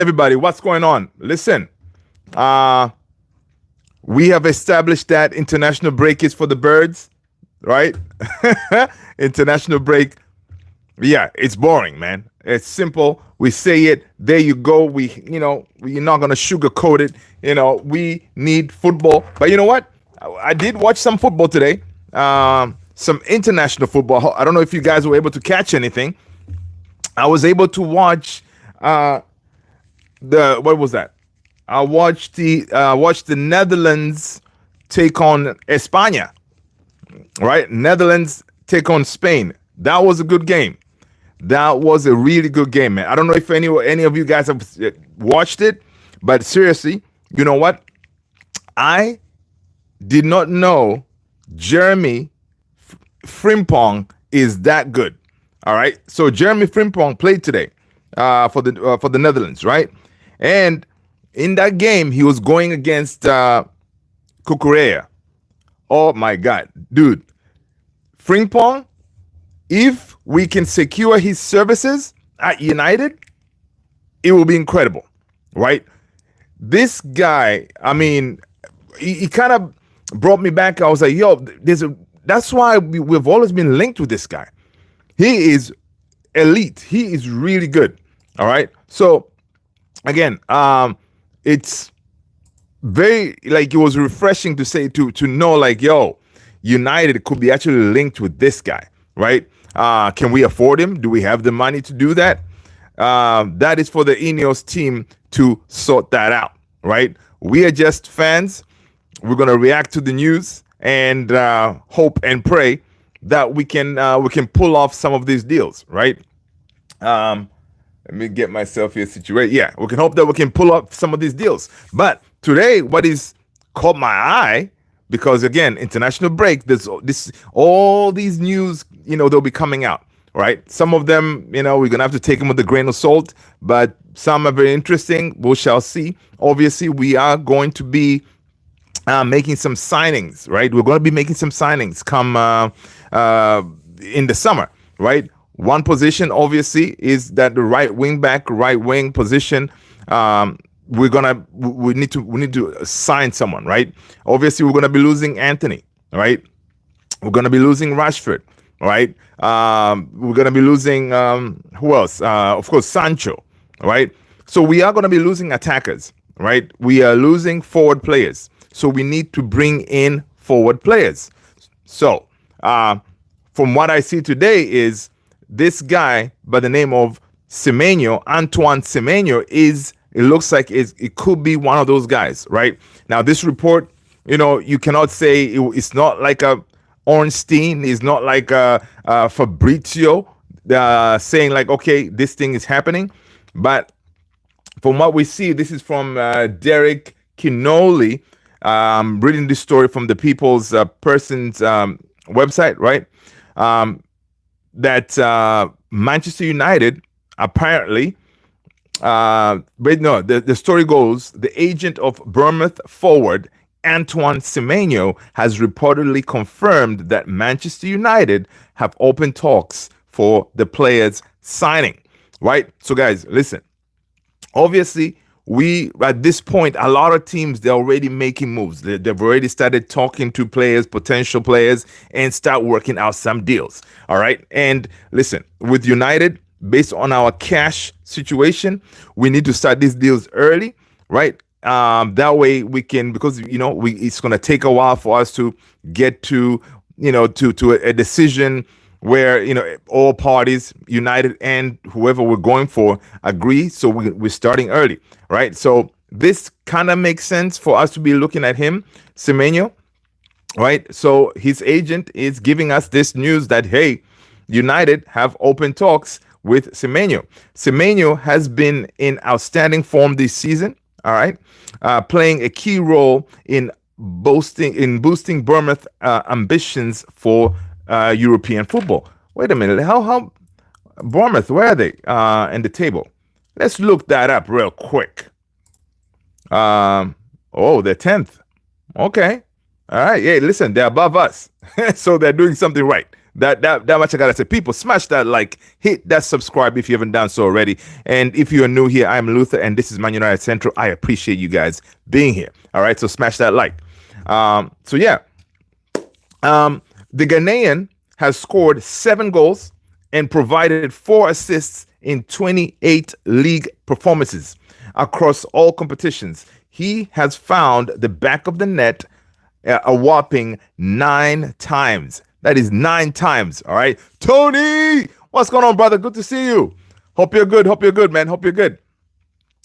everybody, what's going on? Listen, uh, we have established that international break is for the birds, right? International break. Yeah, it's boring, man. It's simple. We say it. There you go. We're not gonna sugarcoat it. We need football. But you know what? I did watch some football today. Some international football. I don't know if you guys were able to catch anything. I was able to watch the what was that? I watched the Netherlands take on España. Right? Netherlands take on Spain. That was a good game. That was a really good game, man. I don't know if any of you guys have watched it, but seriously, you know what? I did not know Jeremy Frimpong is that good. All right. So Jeremy Frimpong played today for the Netherlands, right? And in that game, he was going against Kukurea. Oh my God, dude, Frimpong. If we can secure his services at United, it will be incredible, right? This guy, I mean, he kind of brought me back. I was like, yo, that's why we've always been linked with this guy. He is elite. He is really good. All right. So again, it's very it was refreshing to say to know yo, United could be actually linked with this guy, right? Can we afford him? Do we have the money to do that? That is for the Ineos team to sort that out, right? We are just fans. We're gonna react to the news and hope and pray that we can pull off some of these deals, right? Let me get myself here situated. Yeah, we can hope that we can pull off some of these deals. But today, what is caught my eye, because again, international break, there's all these news, they'll be coming out, right? Some of them, we're gonna have to take them with a grain of salt, but some are very interesting. We shall see. Obviously, we are going to be making some signings, right? We're going to be making some signings come in the summer, right? One position, obviously, is that the right wing position. We need to sign someone, right? Obviously, we're gonna be losing Anthony, right? We're gonna be losing Rashford, right? We're gonna be losing who else? Of course, Sancho, right? So we are gonna be losing attackers, right? We are losing forward players, so we need to bring in forward players. So from what I see today is this guy by the name of Semenyo, Antoine Semenyo, it looks like it could be one of those guys, right? Now, this report, you cannot say it's not like a Ornstein, it's not like a Fabrizio saying okay, this thing is happening. But from what we see, this is from Derek Kinoli, reading this story from the People's Person's website, right? That Manchester United apparently, the story goes, the agent of Bournemouth forward Antoine Semenyo has reportedly confirmed that Manchester United have opened talks for the player's signing, right? So guys, listen, obviously we, at this point, a lot of teams, they're already making moves. They've already started talking to players, potential players, and start working out some deals, all right? And listen, with United, based on our cash situation, we need to start these deals early, right? That way we can, because it's going to take a while for us to get to a decision where all parties, United and whoever we're going for, agree. So we're starting early, right? So this kind of makes sense for us to be looking at him, Semenyo, right? So his agent is giving us this news that, hey, United have open talks with Semenyo. Semenyo has been in outstanding form this season, all right, playing a key role in boosting Bournemouth ambitions for European football. Wait a minute, how Bournemouth, where are they in the table? Let's look that up real quick. They're 10th. Okay. All right. Yeah, listen, they're above us. So they're doing something right. That much I gotta say. People, smash that like, hit that subscribe if you haven't done so already. And if you are new here, I'm Luther, and this is Man United Central. I appreciate you guys being here. All right, so smash that like. So yeah, the Ghanaian has scored 7 goals and provided 4 assists in 28 league performances across all competitions. He has found the back of the net a whopping 9 times. That is 9 times. All right, Tony, what's going on, brother? Good to see you. Hope you're good. Hope you're good, man. Hope you're good.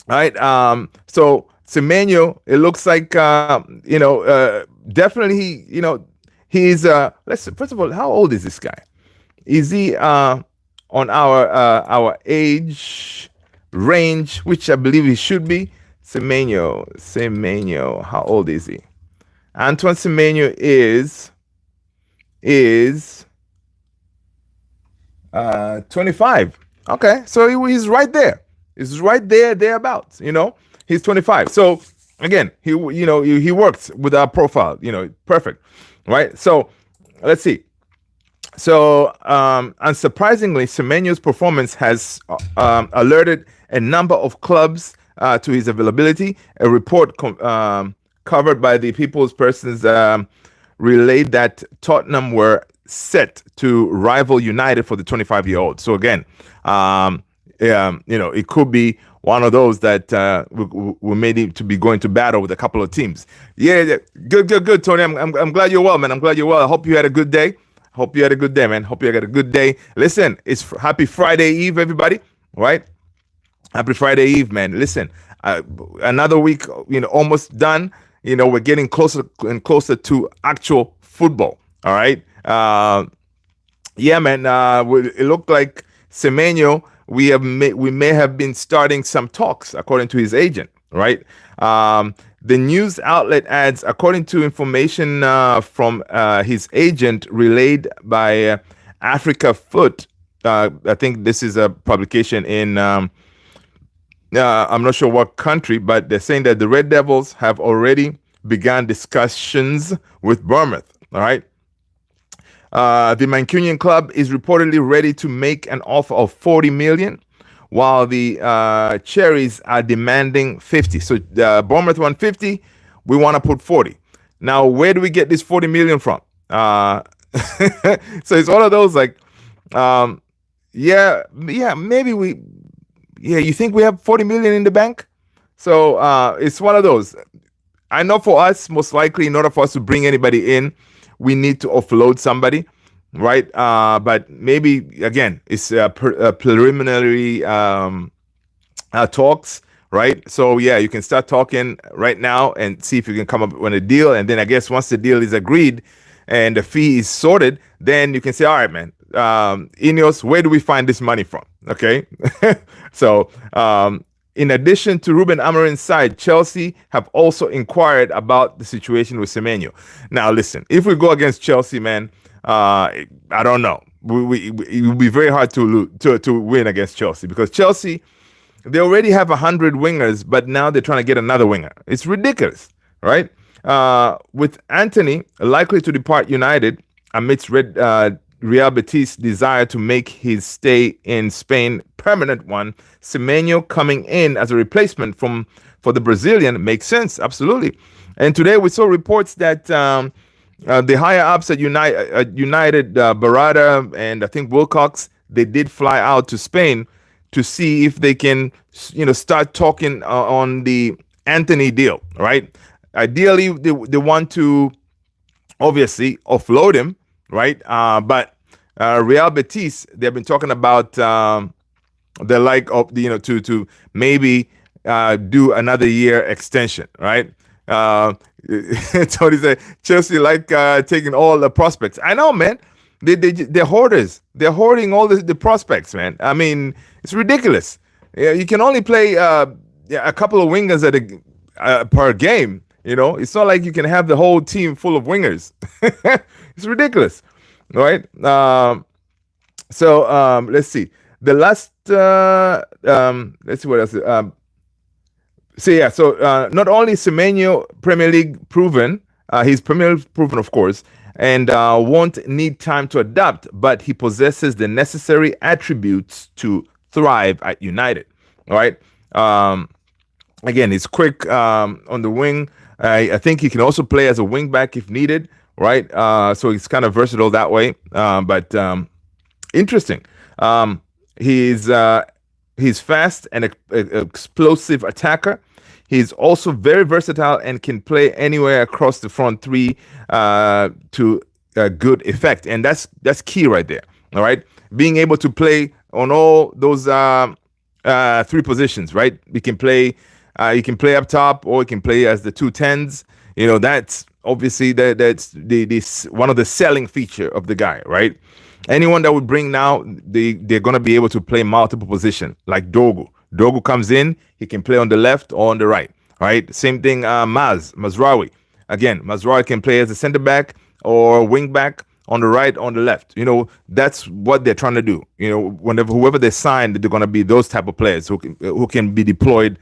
All right. So Semenyo, it looks like definitely he's let's first of all, how old is this guy? Is he on our age range, which I believe he should be? Semenyo, how old is he? Antoine Semenyo is 25. Okay, so he's right there. He's right there, thereabouts. He's 25. So again, he works with our profile. Perfect, right? So let's see. So unsurprisingly, Semenyo's performance has alerted a number of clubs to his availability. A report covered by the People's Persons relayed that Tottenham were set to rival United for the 25-year-old. So again, it could be one of those that we may need to be going to battle with a couple of teams. Yeah. Good, Tony. I'm glad you're well, man. I'm glad you're well. I hope you had a good day. Hope you had a good day, man. Hope you had a good day. Listen, it's happy Friday Eve, everybody. Right? Happy Friday Eve, man. Listen, another week, almost done. We're getting closer and closer to actual football. All right. Yeah, man. It looked like Semenyo, we may have been starting some talks, according to his agent. Right. The news outlet adds, according to information from his agent relayed by Africa Foot. I think this is a publication in. I'm not sure what country, but they're saying that the Red Devils have already begun discussions with Bournemouth. All right. The Mancunian club is reportedly ready to make an offer of 40 million, while the Cherries are demanding 50. So Bournemouth want 50. We want to put 40. Now, where do we get this 40 million from? So it's one of those like, maybe you think we have 40 million in the bank? So it's one of those. I know for us, most likely, in order for us to bring anybody in, we need to offload somebody, right? But maybe, again, it's preliminary talks, right? So, yeah, you can start talking right now and see if you can come up with a deal. And then I guess once the deal is agreed and the fee is sorted, then you can say, all right, man, Ineos, where do we find this money from? Okay. So, in addition to Ruben Amorim's side, Chelsea have also inquired about the situation with Semenyo. Now, listen, if we go against Chelsea, man, I don't know. It would be very hard to win against Chelsea, because Chelsea, they already have 100 wingers, but now they're trying to get another winger. It's ridiculous, right? With Anthony likely to depart United amidst Real Betis' desire to make his stay in Spain permanent one, Semenyo coming in as a replacement for the Brazilian makes sense, absolutely. And today we saw reports that the higher ups at United, Barada and I think Wilcox, they did fly out to Spain to see if they can, start talking on the Anthony deal, right? Ideally, they want to obviously offload him, right? But Real Betis, they've been talking about the like of to maybe do another year extension, right? Tony said Chelsea like taking all the prospects. I know, man. They're hoarders. They're hoarding all the prospects, man. I mean, it's ridiculous. You can only play a couple of wingers per game. It's not like you can have the whole team full of wingers. It's ridiculous, right? So let's see. The last let's see what else. So not only Semenyo Premier League proven, he's Premier League proven, of course. and won't need time to adapt, but he possesses the necessary attributes to thrive at United. All right. Again, he's quick on the wing. I think he can also play as a wing back if needed, right? So he's kind of versatile that way. But interesting. He's fast and explosive attacker. He's also very versatile and can play anywhere across the front three to good effect, and that's key right there. All right, being able to play on all those three positions, right? He can play up top, or he can play as the 2 10s. You know, that's obviously that's the one of the selling feature of the guy, right? Anyone that would bring now, they're gonna be able to play multiple positions, like Dogu. Dogu comes in, he can play on the left or on the right. Right? Same thing, Mazraoui. Again, Mazraoui can play as a center back or wing back on the right, on the left. You know, that's what they're trying to do. You know, whenever whoever they sign, they're going to be those type of players who can be deployed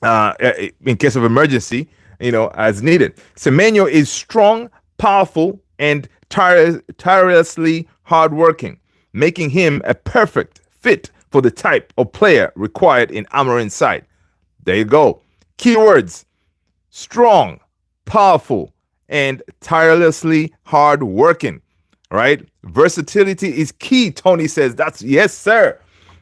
in case of emergency, you know, as needed. Semenyo is strong, powerful, and tirelessly hardworking, making him a perfect fit for the type of player required in Amorim's side. There you go. Keywords: strong, powerful, and tirelessly hardworking. Right? Versatility is key. Tony says that's yes, sir.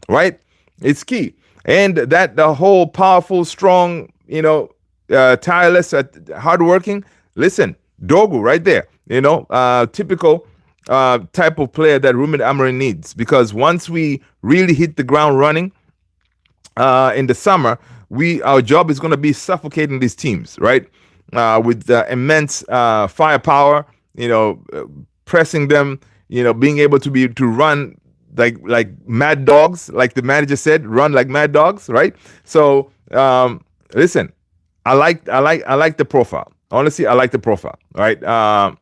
Right? It's key. And that the whole powerful, strong, you know, tireless, hardworking. Listen, Dogu right there. You know, typical type of player that Ruben Amorim needs, because once we really hit the ground running in the summer, our job is going to be suffocating these teams, right? With immense firepower, you know, pressing them, you know, being able to run like mad dogs, like the manager said, run like mad dogs, right? So listen, I like the profile. Honestly, I like the profile, right?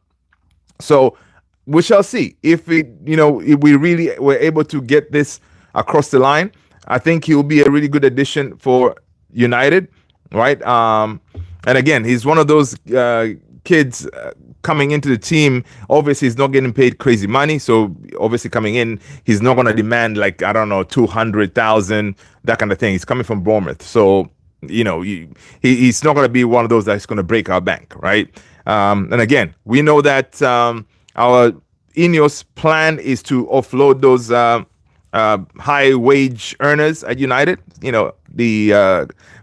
So we shall see if we really were able to get this across the line. I think he will be a really good addition for United, right? And again, he's one of those kids coming into the team. Obviously, he's not getting paid crazy money, so obviously coming in, he's not going to demand like, I don't know, 200,000, that kind of thing. He's coming from Bournemouth, so you know he's not going to be one of those that's going to break our bank, right? And again, we know that our Ineos plan is to offload those high wage earners at United. You know, the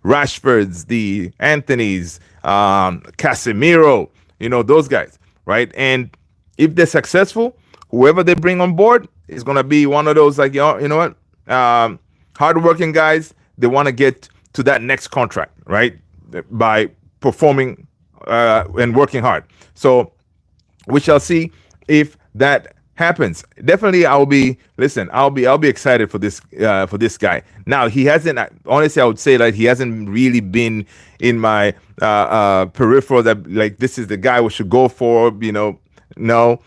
Rashfords, the Anthonys, Casemiro, you know, those guys, right? And if they're successful, whoever they bring on board is going to be one of those, like, you know what, hardworking guys. They want to get to that next contract, right, by performing and working hard. So we shall see if that happens. Definitely, I'll be excited for this guy. Now, he hasn't, honestly, I would say that he hasn't really been in my peripheral that like this is the guy we should go for, you know. No,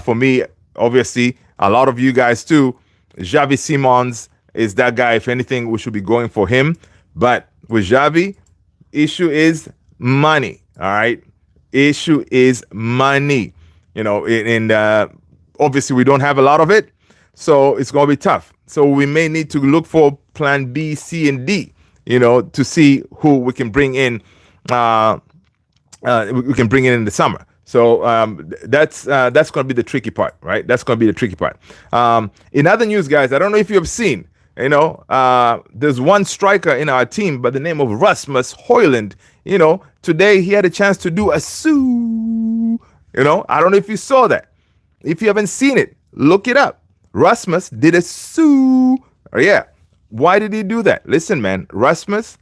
for me, obviously, a lot of you guys too, Xavi Simons is that guy. If anything, we should be going for him. But with Xavi, issue is money. All right, issue is money. You know, and obviously we don't have a lot of it, so it's going to be tough. So we may need to look for plan B, C, and D, you know, to see who we can bring in. We can bring in the summer. So that's going to be the tricky part, right? That's going to be the tricky part. In other news, guys, I don't know if you have seen, you know, there's one striker in our team by the name of Rasmus Højlund. You know, today he had a chance to do a SIUUU. You know, I don't know if you saw that. If you haven't seen it, look it up. Rasmus did a SIUUU. Yeah. Why did he do that? Listen, man, Rasmus,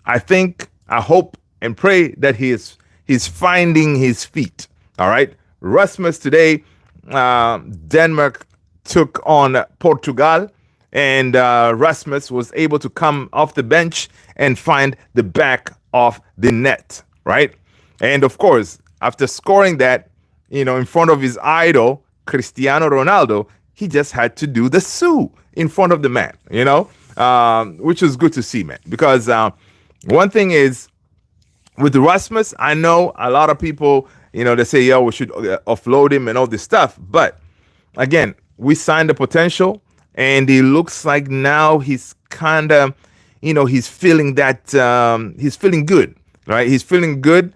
I hope and pray that he's finding his feet. All right. Rasmus today, Denmark took on Portugal, and Rasmus was able to come off the bench and find the back of the net. Right. And of course, after scoring that, you know, in front of his idol, Cristiano Ronaldo, he just had to do the SIUUU in front of the man, you know, which was good to see, man. Because one thing is, with Rasmus, I know a lot of people They say, yeah, we should offload him and all this stuff. But again, we signed the potential, and it looks like now he's kind of, he's feeling that he's feeling good, right? He's feeling good.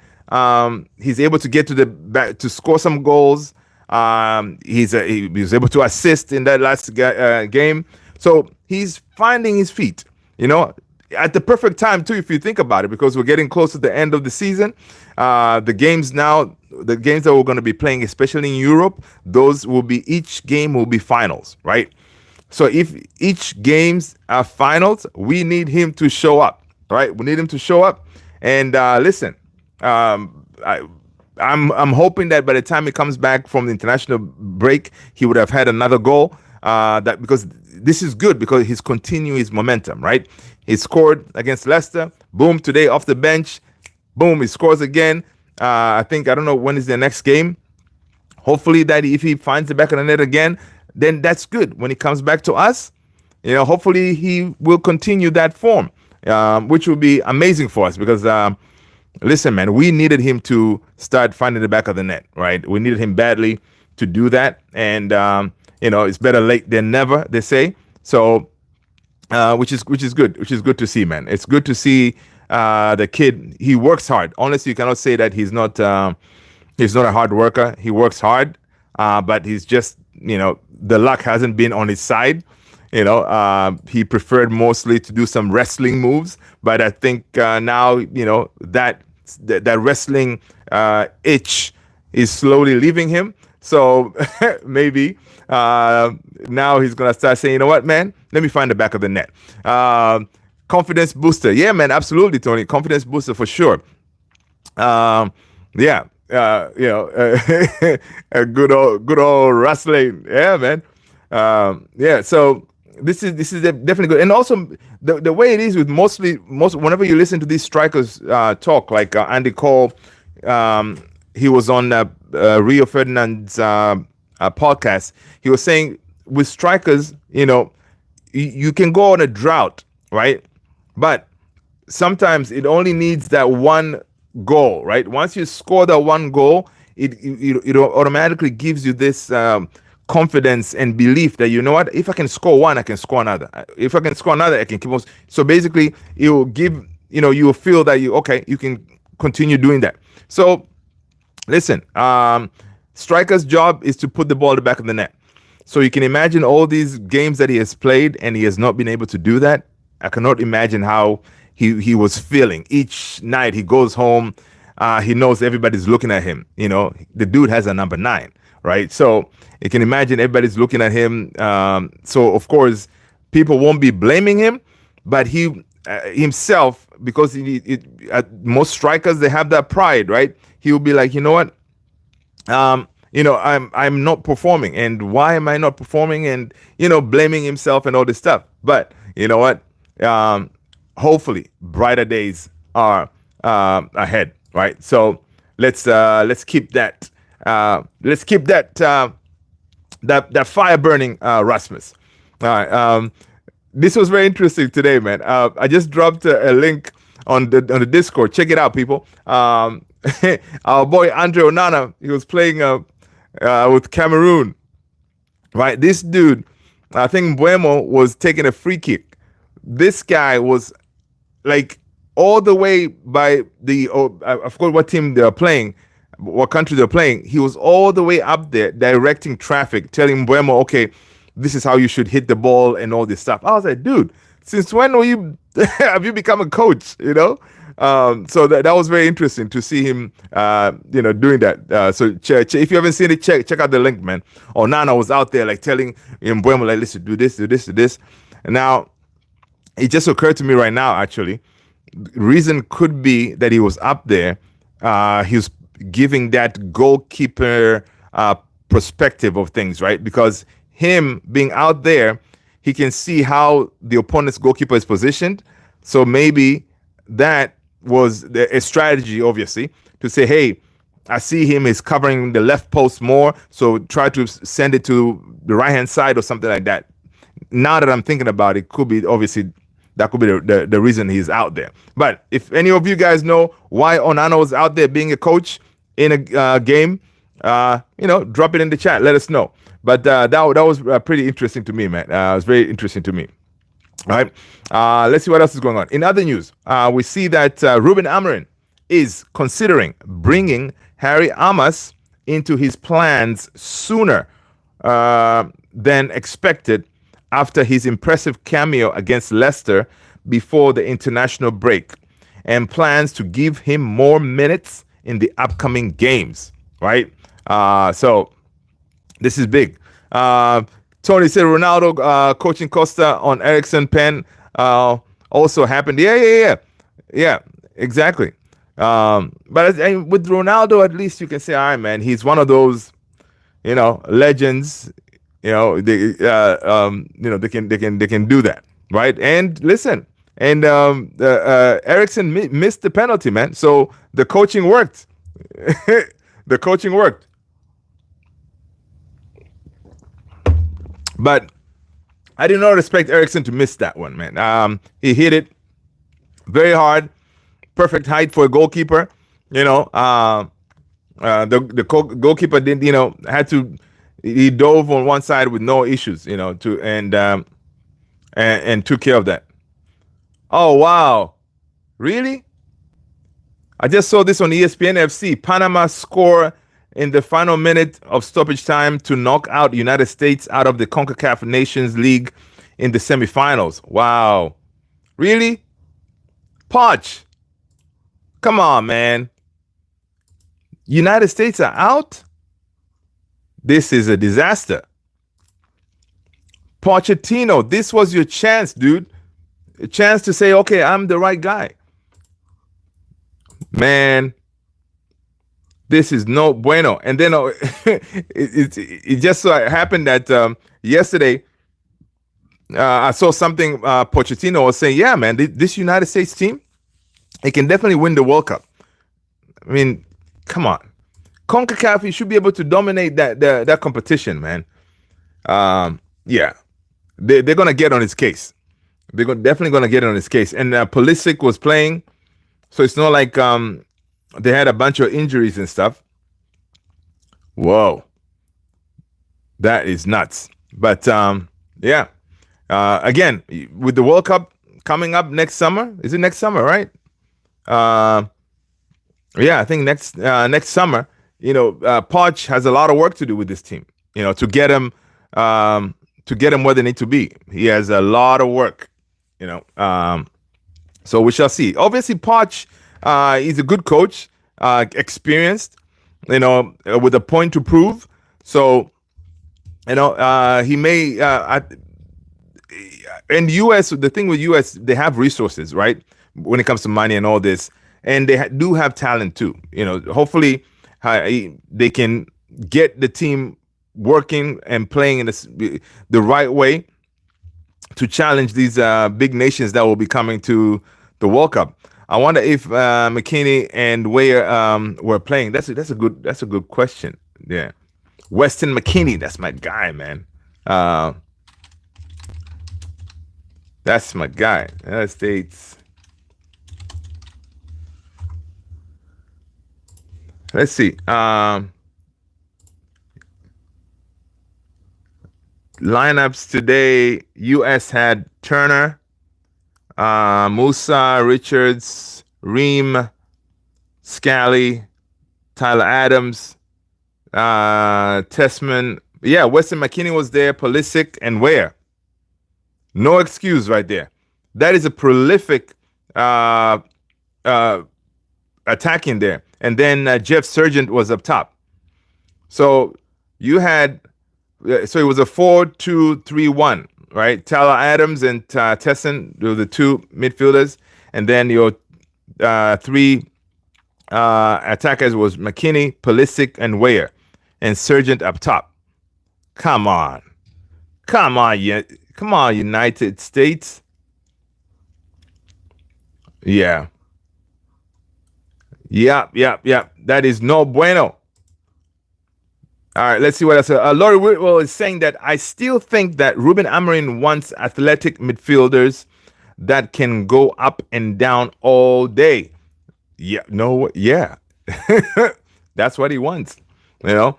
He's able to get to the back to score some goals. He was able to assist in that last game. So he's finding his feet, at the perfect time too, if you think about it, because we're getting close to the end of the season. The games that we're going to be playing, especially in Europe, each game will be finals, right? So if each games are finals, we need him to show up, right? We need him to show up. And listen, I'm hoping that by the time he comes back from the international break, he would have had another goal. Because this is good, because he's continuing his momentum, right? He scored against Leicester. Boom, today off the bench. Boom, he scores again. I don't know when is their next game. Hopefully that if he finds the back of the net again, then that's good. When he comes back to us, hopefully he will continue that form, which will be amazing for us because, listen, man, we needed him to start finding the back of the net, right? We needed him badly to do that. And, it's better late than never, they say. So, which is good to see, man. It's good to see the kid. He works hard. Honestly, you cannot say that he's not a hard worker. He works hard, but he's just, the luck hasn't been on his side. He preferred mostly to do some wrestling moves, but I think now, that wrestling itch is slowly leaving him. So maybe now he's going to start saying, you know what, man, let me find the back of the net. Confidence booster. Yeah, man, absolutely, Tony. Confidence booster for sure. A good old wrestling. Yeah, man. So this is definitely good. And also the way it is with most whenever you listen to these strikers talk, like Andy Cole, he was on Rio Ferdinand's podcast. He was saying with strikers, you can go on a drought, right? But sometimes it only needs that one goal, right? Once you score that one goal, it automatically gives you this confidence and belief that, if I can score one, I can score another. If I can score another, I can keep on. So basically, it will give, you will feel that you can continue doing that. So listen, striker's job is to put the ball at the back of the net. So you can imagine all these games that he has played and he has not been able to do that. I cannot imagine how he was feeling. Each night he goes home, he knows everybody's looking at him. The dude has a number 9, right? So you can imagine everybody's looking at him. So of course, people won't be blaming him, but he himself, because most strikers, they have that pride, right? He will be like, you know what? I'm not performing, and why am I not performing? And blaming himself and all this stuff. But you know what? Hopefully, brighter days are ahead, right? So let's keep that that fire burning, Rasmus. All right. This was very interesting today, man. I just dropped a link on the Discord. Check it out, people. Our boy Andre Onana, he was playing with Cameroon, right? This dude, I think Buemo was taking a free kick. This guy was like all the way by I forgot what team they're playing, what country they're playing. He was all the way up there directing traffic, telling Buemo, okay, this is how you should hit the ball and all this stuff. I was like, dude, since when have you become a coach? So that was very interesting to see him, doing that. So if you haven't seen it, check out the link, man. Onana was out there like telling Mbuemo, like, listen, do this, do this, do this. And now it just occurred to me right now, actually, reason could be that he was up there. He was giving that goalkeeper perspective of things, right? Because him being out there, he can see how the opponent's goalkeeper is positioned. So maybe that was a strategy, obviously, to say, hey, I see him is covering the left post more, so try to send it to the right-hand side or something like that. Now that I'm thinking about it, could be, obviously, that could be the reason he's out there. But if any of you guys know why Onana was out there being a coach, in a game, drop it in the chat. Let us know. But that was pretty interesting to me, man. It was very interesting to me. All right. Let's see what else is going on. In other news, we see that Ruben Amorim is considering bringing Harry Amos into his plans sooner than expected after his impressive cameo against Leicester before the international break, and plans to give him more minutes in the upcoming games. Right. So this is big. Tony said Ronaldo coaching Costa on Ericsson pen also happened. Yeah, exactly. But with Ronaldo, at least you can say, all right, man, he's one of those, legends. They can do that, right? And listen, and Ericsson missed the penalty, man. So the coaching worked. The coaching worked. But I did not expect Ericsson to miss that one, man. He hit it very hard, perfect height for a goalkeeper. The goalkeeper didn't, he dove on one side with no issues, and took care of that. Oh wow, really? I just saw this on ESPN FC. Panama score in the final minute of stoppage time to knock out United States out of the CONCACAF Nations League in the semifinals. Wow. Really? Poch. Come on, man. United States are out? This is a disaster. Pochettino, this was your chance, dude. A chance to say, okay, I'm the right guy. Man. This is no bueno. And then it just so happened that yesterday I saw something Pochettino was saying, yeah, man, this United States team, it can definitely win the World Cup. I mean, come on. CONCACAF, you should be able to dominate that competition, man. Yeah. They're going to get on his case. They're definitely going to get on his case. And Pulisic was playing, so it's not like they had a bunch of injuries and stuff. Whoa. That is nuts. But, yeah. Again, with the World Cup coming up next summer. Is it next summer, right? Yeah, I think next summer. Poch has a lot of work to do with this team. To get him where they need to be. He has a lot of work. So we shall see. Obviously, Poch, he's a good coach, experienced, with a point to prove. So, he may. In U.S., the thing with U.S., they have resources, right? When it comes to money and all this, and they do have talent too. Hopefully, they can get the team working and playing in the right way to challenge these big nations that will be coming to the World Cup. I wonder if McKinney and Weir were playing. That's a good question. Yeah, Weston McKinney, that's my guy, man. That's my guy. United States. Let's see. Lineups today. U.S. had Turner, Musa, Richards, Ream, Scally, Tyler Adams, Tessman. Yeah, Weston McKinney was there, Pulisic, and Ware. No excuse right there. That is a prolific attacking there. And then Jeff Sargent was up top. So you had, so it was a 4-2-3-1, right? Tyler Adams and Tesson were the two midfielders. And then your three attackers was McKinney, Pulisic, and Weir. And Sargent up top. Come on. Come on, United States. Yeah. Yep. That is no bueno. All right, let's see what else. Laurie Whitwell is saying that I still think that Ruben Amorim wants athletic midfielders that can go up and down all day. Yeah, no, yeah. That's what he wants. You know,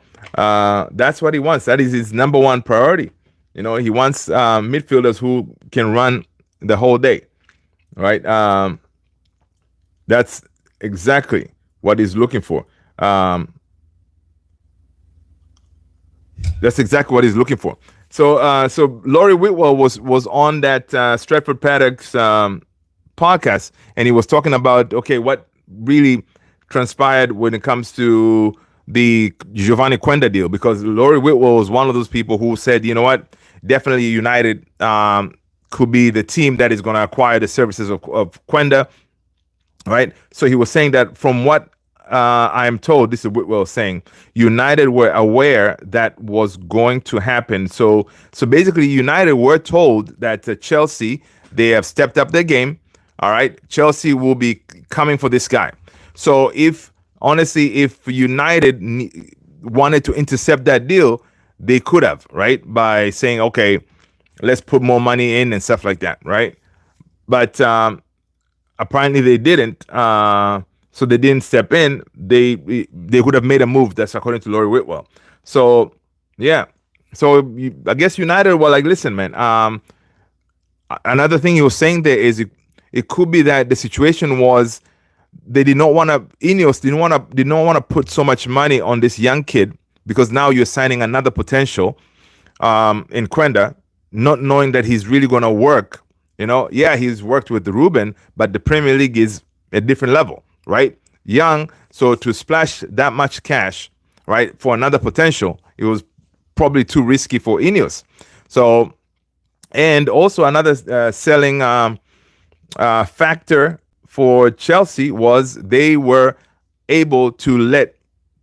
that's what he wants. That is his number one priority. You know, he wants midfielders who can run the whole day, right? That's exactly what he's looking for. That's exactly what he's looking for. So Laurie Whitwell was on that Stratford Paddock's podcast, and he was talking about, okay, what really transpired when it comes to the Giovanni Quenda deal, because Laurie Whitwell was one of those people who said, you know what, definitely United could be the team that is going to acquire the services of Quenda, right? So he was saying that from what I am told, this is Whitwell saying, United were aware that was going to happen. So basically, United were told that Chelsea, they have stepped up their game. All right, Chelsea will be coming for this guy. So if United wanted to intercept that deal, they could have, right, by saying, okay, let's put more money in and stuff like that, right? But apparently they didn't. So they didn't step in. They would have made a move. That's according to Laurie Whitwell. So yeah. So I guess United were like, listen, man. Another thing he was saying there is it could be that the situation was they did not want to. Ineos did not want to put so much money on this young kid, because now you're signing another potential in Quenda, not knowing that he's really going to work. You know, yeah, he's worked with Ruben, but the Premier League is a different level, right? Young, so to splash that much cash, right, for another potential, it was probably too risky for Ineos. So, and also another selling factor for Chelsea was they were able to let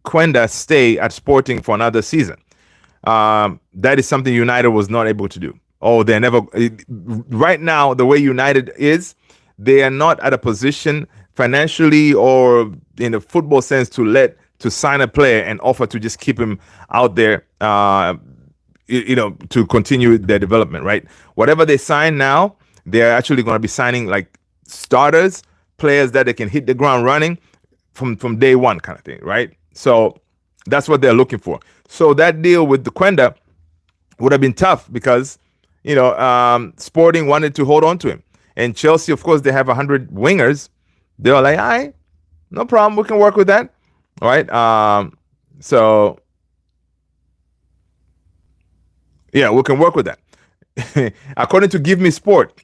Quenda stay at Sporting for another season. That is something United was not able to do. Oh, they're never. Right now, the way United is, they are not at a position financially or in a football sense to sign a player and offer to just keep him out there, to continue their development, right? Whatever they sign now, they're actually going to be signing like starters, players that they can hit the ground running from day one, kind of thing, right? So that's what they're looking for. So that deal with the Quenda would have been tough because, Sporting wanted to hold on to him. And Chelsea, of course, they have 100 wingers. They were like, all right, no problem. We can work with that. All right. So, yeah, we can work with that. According to Give Me Sport,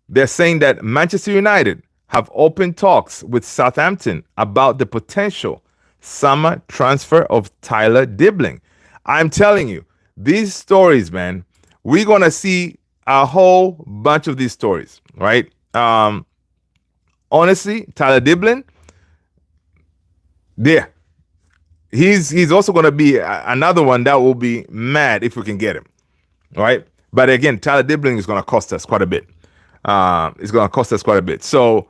they're saying that Manchester United have opened talks with Southampton about the potential summer transfer of Tyler Dibling. I'm telling you, these stories, man, we're going to see a whole bunch of these stories, right? Honestly, Tyler Dibling, yeah, he's also going to be another one that will be mad if we can get him, right? But again, Tyler Dibling is going to cost us quite a bit. It's going to cost us quite a bit. So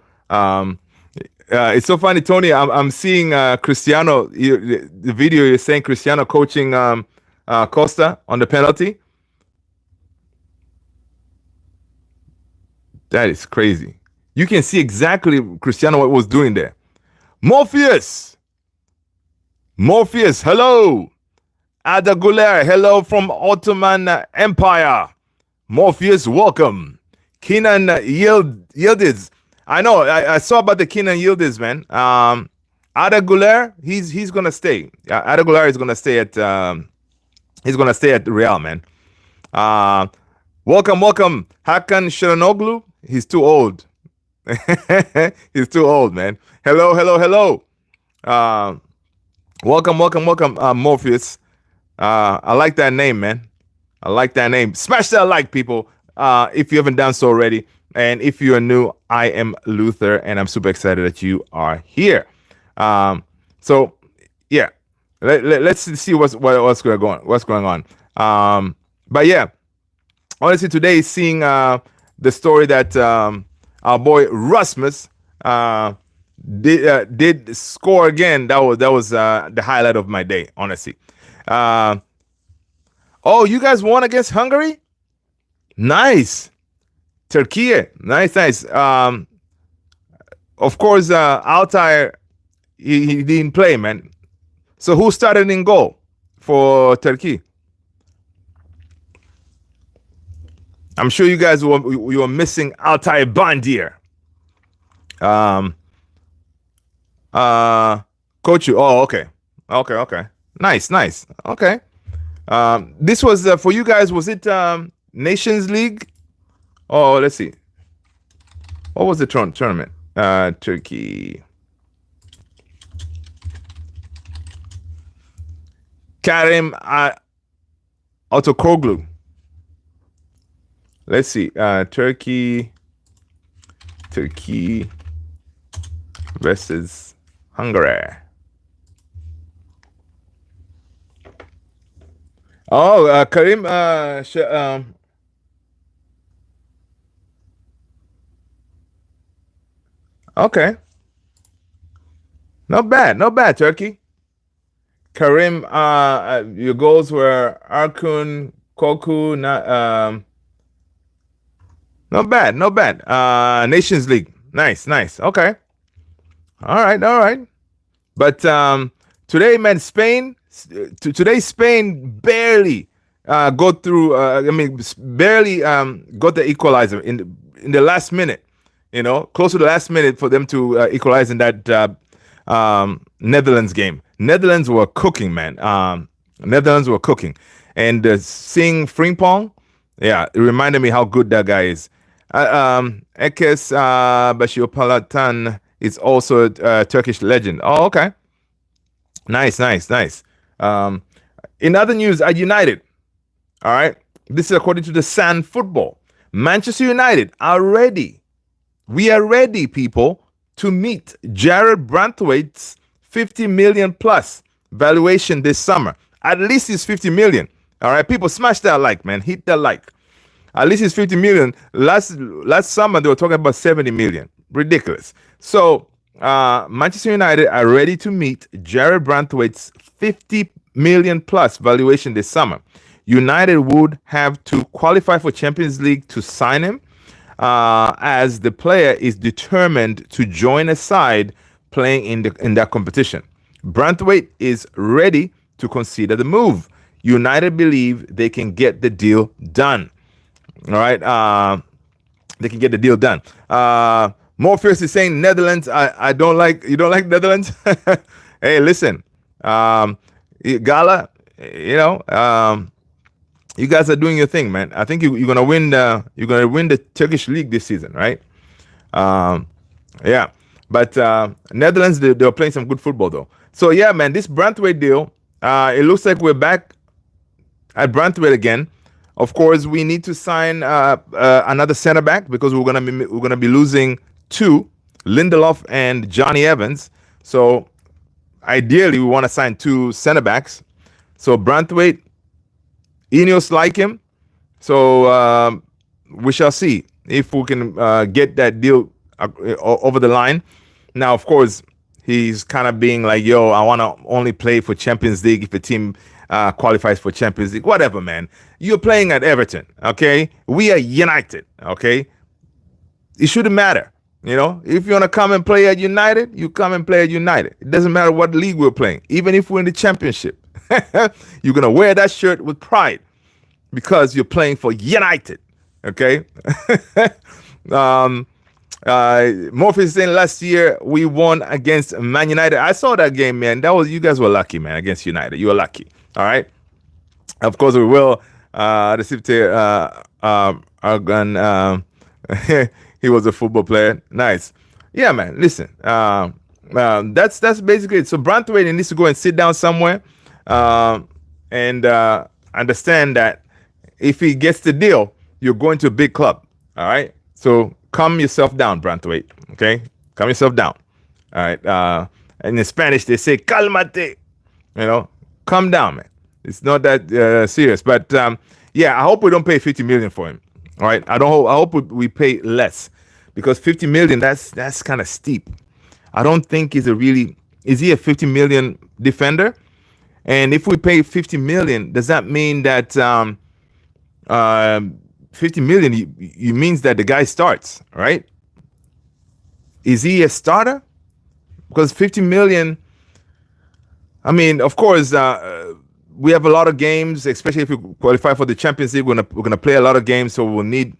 it's so funny, Tony. I'm seeing Cristiano. The video you're saying Cristiano coaching Costa on the penalty. That is crazy. You can see exactly Cristiano what was doing there. Morpheus, hello. Ada Guler, hello from Ottoman Empire. Morpheus, welcome. Kenan Yildiz. I know. I saw about the Kenan Yildiz, man. Ada Guler, he's gonna stay. Ada Guler is gonna stay at Real, man. Welcome, Hakan Sharanoglu. He's too old. He's too old, man. Hello. Welcome, Morpheus. I like that name, man. I like that name. Smash that like, people, if you haven't done so already. And if you are new, I am Luther, and I'm super excited that you are here. So, yeah, let's see what's going on. But yeah, honestly, today seeing the story that our boy RASMUS did score again. That was the highlight of my day, honestly. Oh, you guys won against Hungary? Nice. Turkey. Nice. Of course, Altair, he didn't play, man. So who started in goal for Turkey? I'm sure you guys were missing Altay Bandir. Coach. Oh, okay. Nice. Okay. This was for you guys. Was it Nations League? Oh, let's see. What was the tournament? Turkey. Karim Autokoglu. Let's see. Turkey versus Hungary. Oh, Karim. Okay. Not bad, Turkey. Karim, your goals were Arkun, Koku, not bad. Nations League. Nice. Okay. All right. But today, man, Spain barely got through. Barely got the equalizer in the last minute. Close to the last minute for them to equalize in that Netherlands game. Netherlands were cooking, man. Netherlands were cooking. And seeing Frimpong, yeah, it reminded me how good that guy is. Ekes Bashiopalatan is also a Turkish legend. Oh, okay. Nice. In other news, at United, all right, this is according to the Sun Football. Manchester United are ready. We are ready, people, to meet Jared Brantwaite's 50 million plus valuation this summer. At least it's 50 million. All right, people, smash that like, man. Hit that like. At least it's 50 million. Last summer, they were talking about 70 million. Ridiculous. So, Manchester United are ready to meet Jared Brantwaite's 50 million plus valuation this summer. United would have to qualify for Champions League to sign him, as the player is determined to join a side playing in that competition. Brantwaite is ready to consider the move. United believe they can get the deal done. All right, they can get the deal done. Morpheus is saying Netherlands. I don't like. You don't like Netherlands? Hey, listen, Gala. You guys are doing your thing, man. I think you're gonna win. You're gonna win the Turkish league this season, right? Yeah. But Netherlands, they were playing some good football though. So yeah, man, this Brantwaite deal. It looks like we're back at Brantwaite again. Of course, we need to sign another center back because we're gonna be losing two, Lindelof and Johnny Evans. So ideally, we want to sign two center backs. So Brantwaite, Ineos like him. So we shall see if we can get that deal over the line. Now, of course, he's kind of being like, yo, I want to only play for Champions League if a team qualifies for Champions League. Whatever, man. You're playing at Everton, okay? We are United, okay? It shouldn't matter. If you want to come and play at United, you come and play at United. It doesn't matter what league we're playing. Even if we're in the Championship, you're going to wear that shirt with pride because you're playing for United, okay? Morpheus is saying last year we won against Man United. I saw that game, man. You guys were lucky, man, against United. You were lucky. All right. Of course we will. Argan, he was a football player. Nice. Yeah, man. Listen. That's basically it. So Brantwaite needs to go and sit down somewhere, and understand that if he gets the deal, you're going to a big club. All right. So calm yourself down, Brantwaite. Okay, calm yourself down. All right. And in Spanish they say "calmate." Calm down, man. It's not that serious. But yeah, I hope we don't pay 50 million for him. All right. I hope we pay less, because 50 million that's kind of steep. I don't think is he a 50 million defender? And if we pay 50 million, does that mean that 50 million you means that the guy starts, right? Is he a starter? Because 50 million, I mean, of course, we have a lot of games, especially if we qualify for the Champions League. We're gonna play a lot of games, so we'll need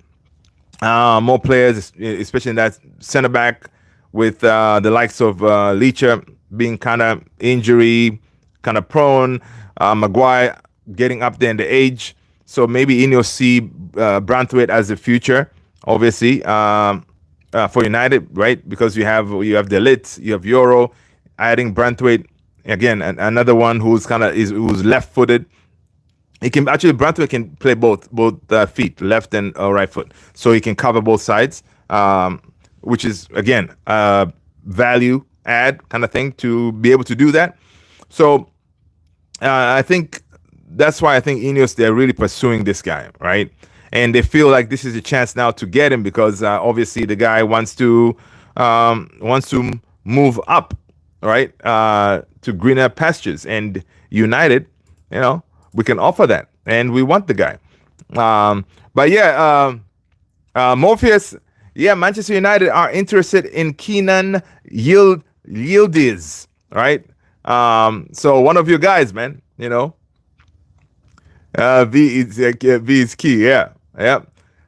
more players, especially in that center back with the likes of Leacher being kind of injury, kind of prone. Maguire getting up there in the age, so maybe Ineos see Branthwaite as the future, obviously, for United, right? Because you have De Ligt, you have Euro, adding Branthwaite again, another one who's who's left-footed. He can actually Branthwaite can play both feet, left and right foot, so he can cover both sides, which is again value add kind of thing to be able to do that. So I think that's why I think Ineos, they're really pursuing this guy, right? And they feel like this is a chance now to get him because obviously the guy wants to move up, right, to greener pastures. And United, we can offer that, and we want the guy. But yeah, Morpheus, yeah, Manchester United are interested in Kenan Yildiz, right? So one of your guys, man, V is key, yeah.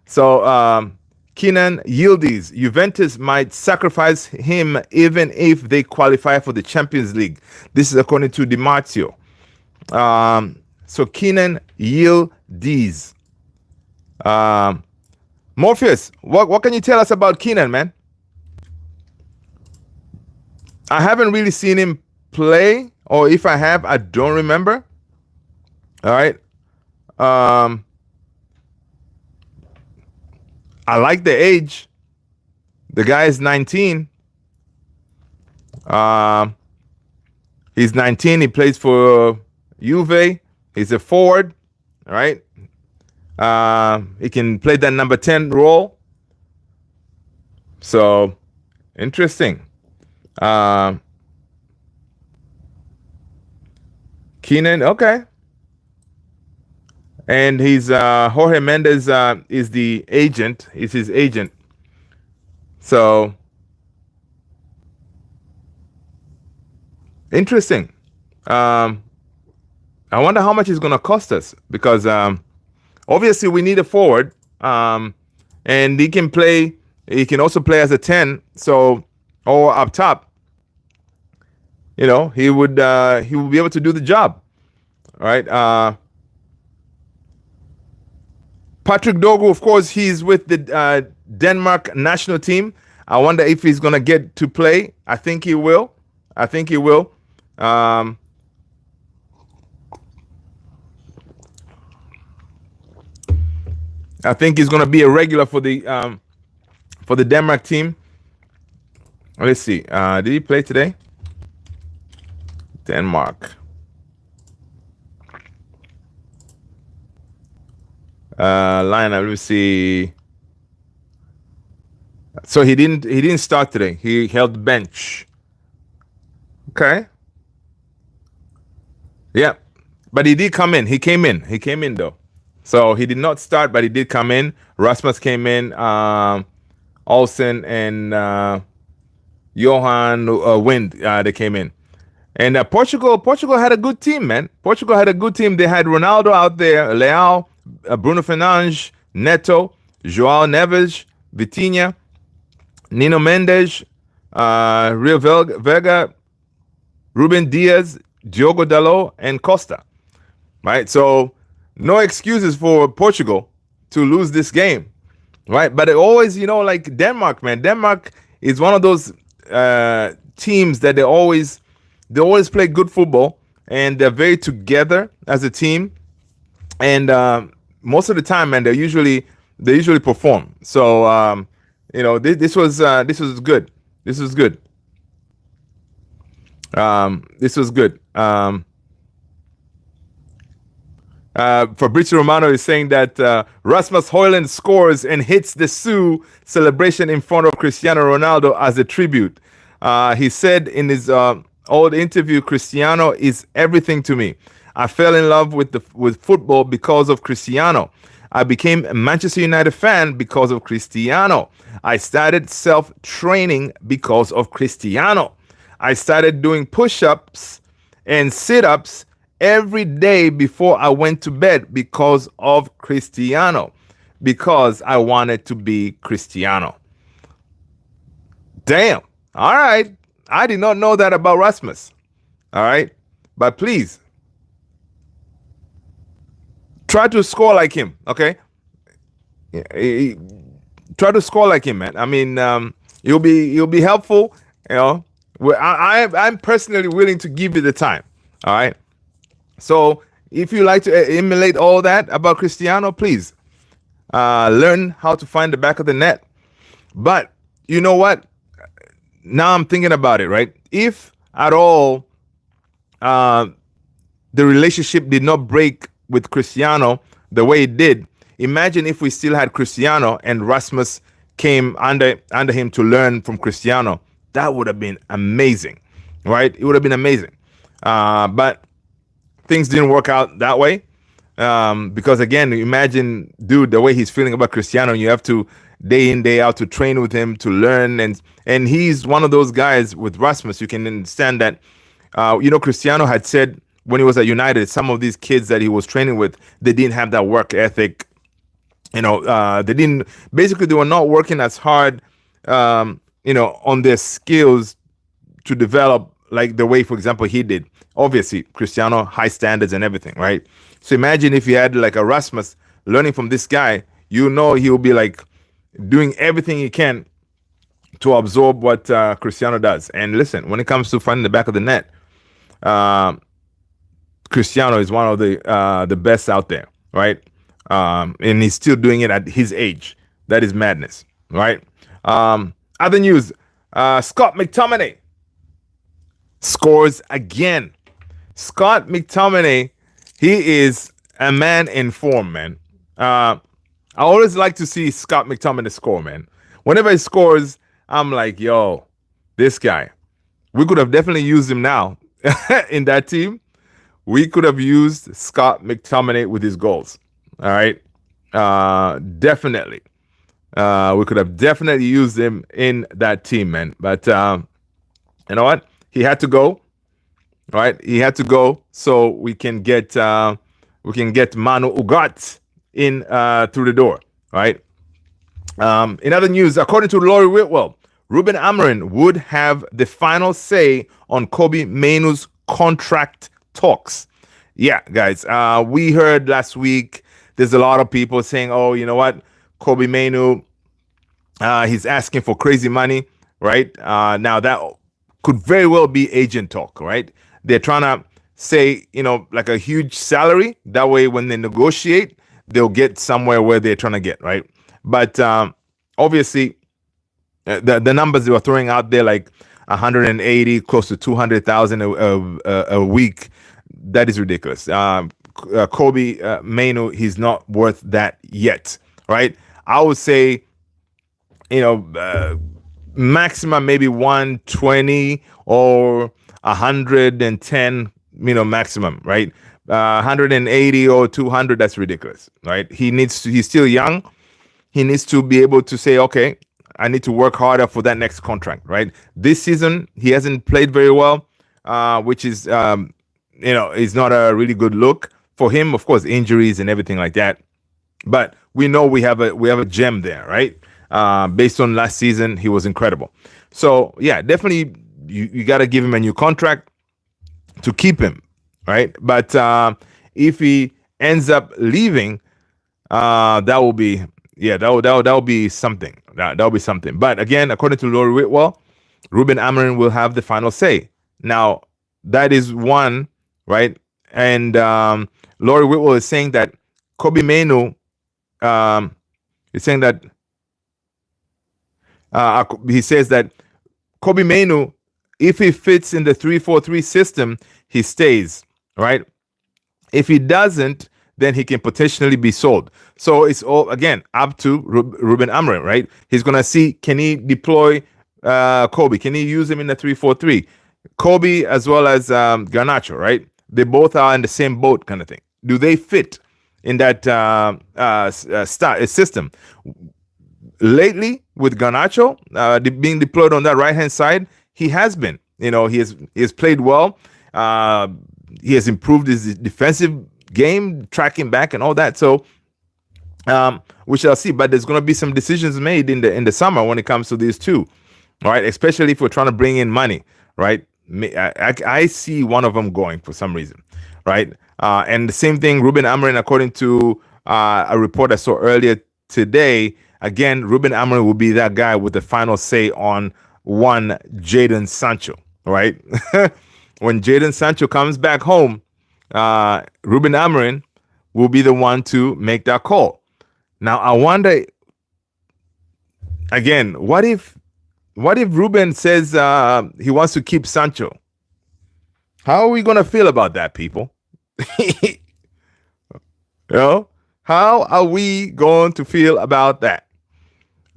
So Kenan Yildiz, Juventus might sacrifice him even if they qualify for the Champions League. This is according to Di Marzio. So Kenan Yildiz. Morpheus, what can you tell us about Kenan, man? I haven't really seen him play, or if I have, I don't remember. All right. I like the age. The guy is 19. He's 19. He plays for Juve. He's a forward. All right. He can play that number 10 role. So interesting. Kenan, okay. And he's Jorge Mendes is the agent. Is his agent. So interesting. I wonder how much it's going to cost us because obviously we need a forward, and he can play. He can also play as a 10. So or up top. He would be able to do the job. All right. Patrick Dogu, of course, he's with the Denmark national team. I wonder if he's going to get to play. I think he will. I think he's going to be a regular for the Denmark team. Let's see. Did he play today? Denmark. Lineup. Let's see. So he didn't start today. He held bench. Okay. Yeah, but he did come in. He came in though. So he did not start, but he did come in. RASMUS came in. Olsen and Johan Wind. They came in. And Portugal had a good team, man. Portugal had a good team. They had Ronaldo out there, Leao, Bruno Fernandes, Neto, Joao Neves, Vitinha, Nino Mendes, Rio Vega, Ruben Diaz, Diogo Dalot, and Costa. Right? So no excuses for Portugal to lose this game. Right? But it always, like Denmark, man. Denmark is one of those teams that they always play good football, and they're very together as a team. And most of the time, man, they usually perform. So this was good. This was good. Fabrizio Romano is saying that Rasmus Højlund scores and hits the SIUUU celebration in front of Cristiano Ronaldo as a tribute. He said in his old interview, Cristiano is everything to me. I fell in love with football because of Cristiano. I became a Manchester United fan because of Cristiano. I started self-training because of Cristiano. I started doing push-ups and sit-ups every day before I went to bed because of Cristiano, because I wanted to be Cristiano. Damn. All right. I did not know that about Rasmus. All right. But please try to score like him. Okay. Try to score like him, man. I mean, you'll be helpful. You know, I'm personally willing to give you the time. All right. So if you like to emulate all that about Cristiano, please learn how to find the back of the net. But you know what? Now I'm thinking about it, right? If at all the relationship did not break with Cristiano the way it did, imagine if we still had Cristiano and Rasmus came under him to learn from Cristiano. That would have been amazing, right? It would have been amazing. But things didn't work out that way. Because again, imagine, dude, the way he's feeling about Cristiano, you have to day in, day out to train with him, to learn. And he's one of those guys with Rasmus. You can understand that, Cristiano had said when he was at United, some of these kids that he was training with, they didn't have that work ethic. They were not working as hard, on their skills to develop like the way, for example, he did. Obviously, Cristiano, high standards and everything, right? So imagine if you had like a Rasmus learning from this guy, he'll be like doing everything he can to absorb what Cristiano does. And listen, when it comes to finding the back of the net, Cristiano is one of the best out there, right? And he's still doing it at his age. That is madness, right? Other news, Scott McTominay scores again. Scott McTominay, he is a man in form, man. I always like to see Scott McTominay score, man. Whenever he scores, I'm like, yo, this guy. We could have definitely used him now in that team. We could have used Scott McTominay with his goals. All right. Definitely. We could have definitely used him in that team, man. But you know what? He had to go. Right? He had to go so we can get Manu Ugarte in through the door. Right? In other news, according to Laurie Whitwell, Ruben Amorim would have the final say on Kobbie Mainoo's contract talks. Yeah, guys, we heard last week there's a lot of people saying, oh, you know what, Kobbie Mainoo, he's asking for crazy money, right? Now that could very well be agent talk, right? They're trying to say, like a huge salary. That way, when they negotiate, they'll get somewhere where they're trying to get, right? But obviously, the numbers they were throwing out there, like 180, close to 200,000 a week, that is ridiculous. Kobbie Mainoo, he's not worth that yet, right? I would say, maximum maybe 120 or 110, maximum, right? 180 or 200, that's ridiculous, right? He's still young. He needs to be able to say, okay, I need to work harder for that next contract, right? This season, he hasn't played very well, which is, is not a really good look for him. Of course, injuries and everything like that. But we know we have a gem there, right? Based on last season, he was incredible. So yeah, definitely you got to give him a new contract to keep him, right? But if he ends up leaving, that will be something. That will be something. But again, according to Laurie Whitwell, Ruben Amorim will have the final say. Now that is one, right? And Laurie Whitwell is saying that Kobbie Mainoo is saying that he says that Kobbie Mainoo, if he fits in the 3-4-3 system, he stays, right? If he doesn't, then he can potentially be sold. So it's all, again, up to Ruben Amorim, right? He's going to see, can he deploy Kobbie? Can he use him in the 3-4-3? Kobbie as well as Garnacho, right? They both are in the same boat kind of thing. Do they fit in that system? Lately, with Garnacho being deployed on that right-hand side, he has been. He has played well. He has improved his defensive game, tracking back and all that. So we shall see. But there's going to be some decisions made in the summer when it comes to these two. All right, especially if we're trying to bring in money, right? I see one of them going for some reason, right? And the same thing, Ruben Amorim, according to a report I saw earlier today, again, Ruben Amorim will be that guy with the final say on one Jadon Sancho, right? When Jadon Sancho comes back home, Ruben Amorim will be the one to make that call. Now, I wonder, again, what if Ruben says he wants to keep Sancho? How are we going to feel about that, people? You know, how are we going to feel about that?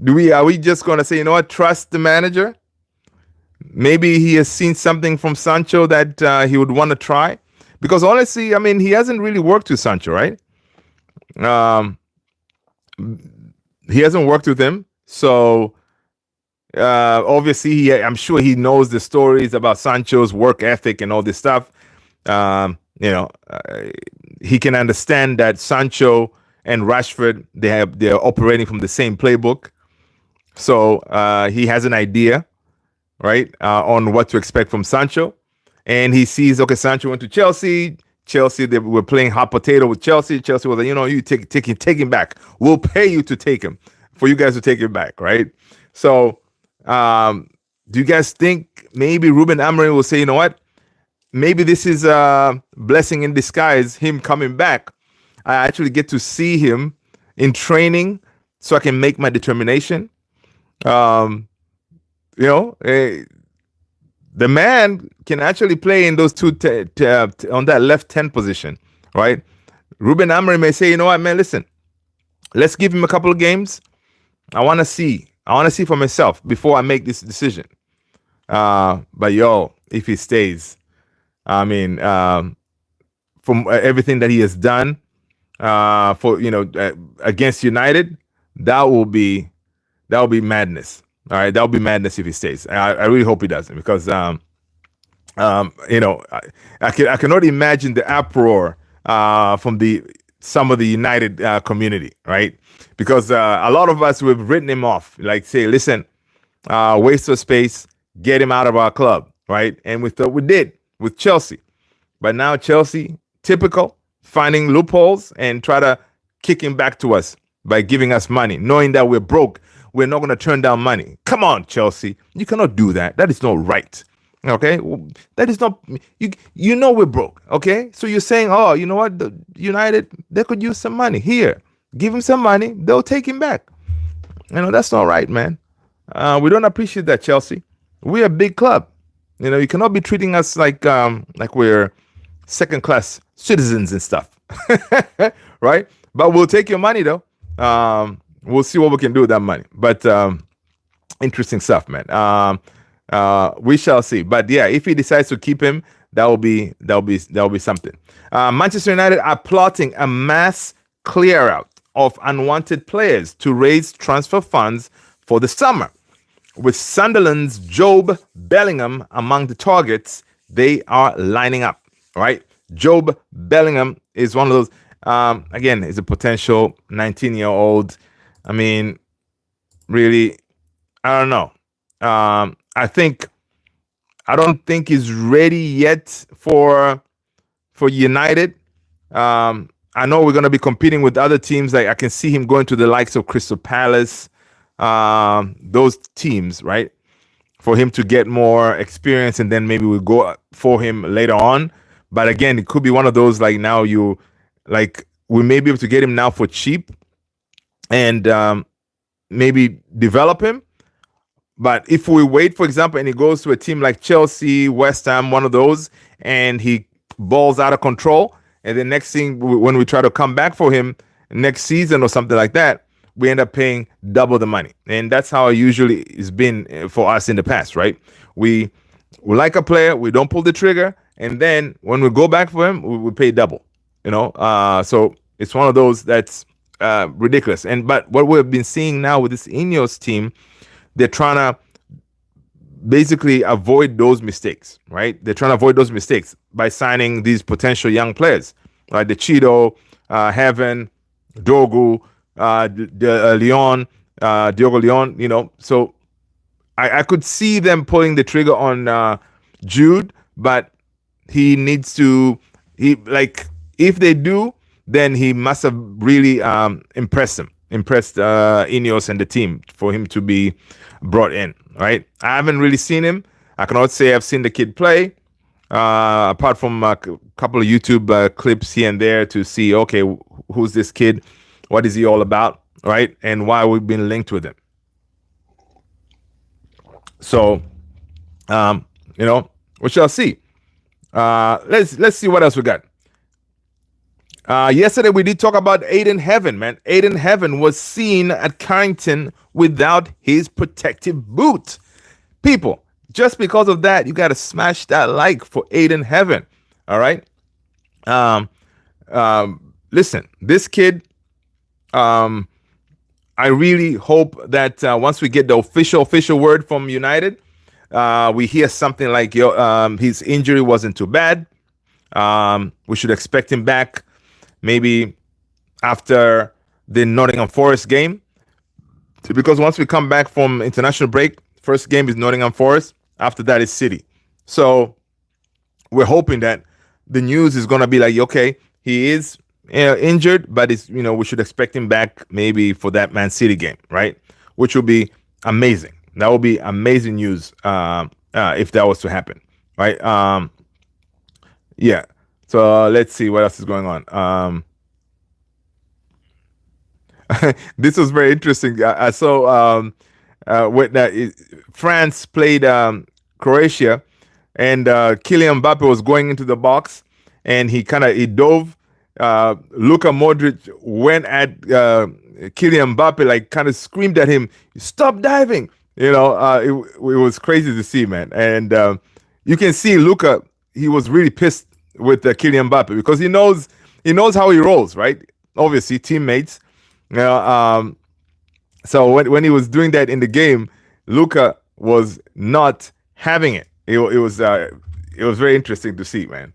Are we just going to say, you know what, trust the manager? Maybe he has seen something from Sancho that he would want to try. Because honestly, I mean, he hasn't really worked with Sancho, right? He hasn't worked with him. So obviously, I'm sure he knows the stories about Sancho's work ethic and all this stuff. He can understand that Sancho and Rashford, they're operating from the same playbook. So he has an idea, right, on what to expect from Sancho. And he sees, okay, Sancho went to Chelsea. They were playing hot potato with Chelsea. Chelsea was like, you take him back. We'll pay you to take him, for you guys to take him back, right? So do you guys think maybe Ruben Amorim will say, you know what? Maybe this is a blessing in disguise, him coming back. I actually get to see him in training so I can make my determination. The man can actually play in those two on that left 10 position, right? Ruben Amorim may say, you know what, man, listen, let's give him a couple of games. I want to see for myself before I make this decision. But if he stays, I mean, from everything that he has done against United, that will be madness. All right, that will be madness if he stays. I really hope he doesn't, because I cannot imagine the uproar from some of the United community, right? Because a lot of us, we've written him off, like say, listen, waste of space, get him out of our club, right? And we thought we did with Chelsea, but now Chelsea, typical, finding loopholes and try to kick him back to us by giving us money, knowing that we're broke. We're not going to turn down money. Come on, Chelsea. You cannot do that. That is not right. Okay? That is not... You know we're broke. Okay? So you're saying, oh, you know what? The United, they could use some money. Here. Give him some money. They'll take him back. That's not right, man. We don't appreciate that, Chelsea. We're a big club. You cannot be treating us like we're second-class citizens and stuff. Right? But we'll take your money, though. We'll see what we can do with that money. But interesting stuff, man. We shall see. But yeah, if he decides to keep him, that'll be something. Manchester United are plotting a mass clear out of unwanted players to raise transfer funds for the summer. With Sunderland's Job Bellingham among the targets, they are lining up. Right? Job Bellingham is one of those. Again, is a potential 19-year-old. I mean, really, I don't know. I don't think he's ready yet for United. I know we're going to be competing with other teams. Like I can see him going to the likes of Crystal Palace, those teams, right? For him to get more experience, and then maybe we'll go for him later on. But again, it could be one of those we may be able to get him now for cheap and maybe develop him. But if we wait, for example, and he goes to a team like Chelsea, West Ham, one of those, and he balls out of control, and the next thing, when we try to come back for him next season or something like that, we end up paying double the money. And that's how it usually has been for us in the past, right? We like a player, we don't pull the trigger, and then when we go back for him, we pay double. So it's one of those that's ridiculous. But what we've been seeing now with this Ineos team, they're trying to basically avoid those mistakes, right? They're trying to avoid those mistakes by signing these potential young players, like the Cheeto, Heaven, Dogu, Leon, Diogo Leon. So I could see them pulling the trigger on Jude, but he needs to. If they do, then he must have really impressed Ineos and the team for him to be brought in, right? I haven't really seen him. I cannot say I've seen the kid play, apart from a couple of YouTube clips here and there to see, okay, who's this kid? What is he all about, right? And why we've been linked with him. So, we shall see. Let's see what else we got. Yesterday we did talk about Aiden Heaven, man. Aiden Heaven was seen at Carrington without his protective boot. People, just because of that, you got to smash that like for Aiden Heaven. All right. Listen, this kid. I really hope that once we get the official word from United, we hear something like his injury wasn't too bad. We should expect him back maybe after the Nottingham Forest game, because once we come back from international break, first game is Nottingham Forest. After that is City. So we're hoping that the news is going to be like, okay, he is injured, but we should expect him back maybe for that Man City game, right? Which will be amazing. That will be amazing news if that was to happen, right? Yeah. So let's see what else is going on. This was very interesting. I saw when France played Croatia, and Kylian Mbappe was going into the box, and he dove. Luka Modric went at Kylian Mbappe, like kind of screamed at him, "Stop diving!" It was crazy to see, man. And you can see Luka; he was really pissed with Kylian Mbappe because he knows how he rolls, right? Obviously, teammates. So when he was doing that in the game, Luka was not having it. It was very interesting to see, man.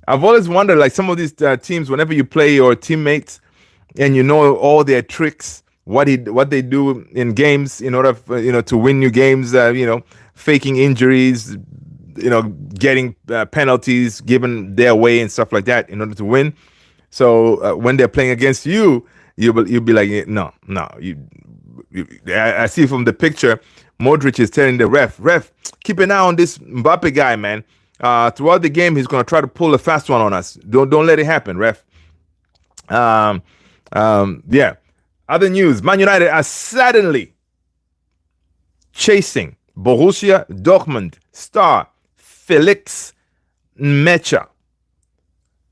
I've always wondered, like some of these teams, whenever you play your teammates and you know all their tricks, what they do in games in order to win new games, faking injuries, getting penalties given their way and stuff like that in order to win. So when they're playing against you, you'll be like, no. I see from the picture, Modric is telling the ref, keep an eye on this Mbappe guy, man. Throughout the game, he's going to try to pull a fast one on us. Don't let it happen, ref. Yeah. Other news: Man United are suddenly chasing Borussia Dortmund star Felix Mecha.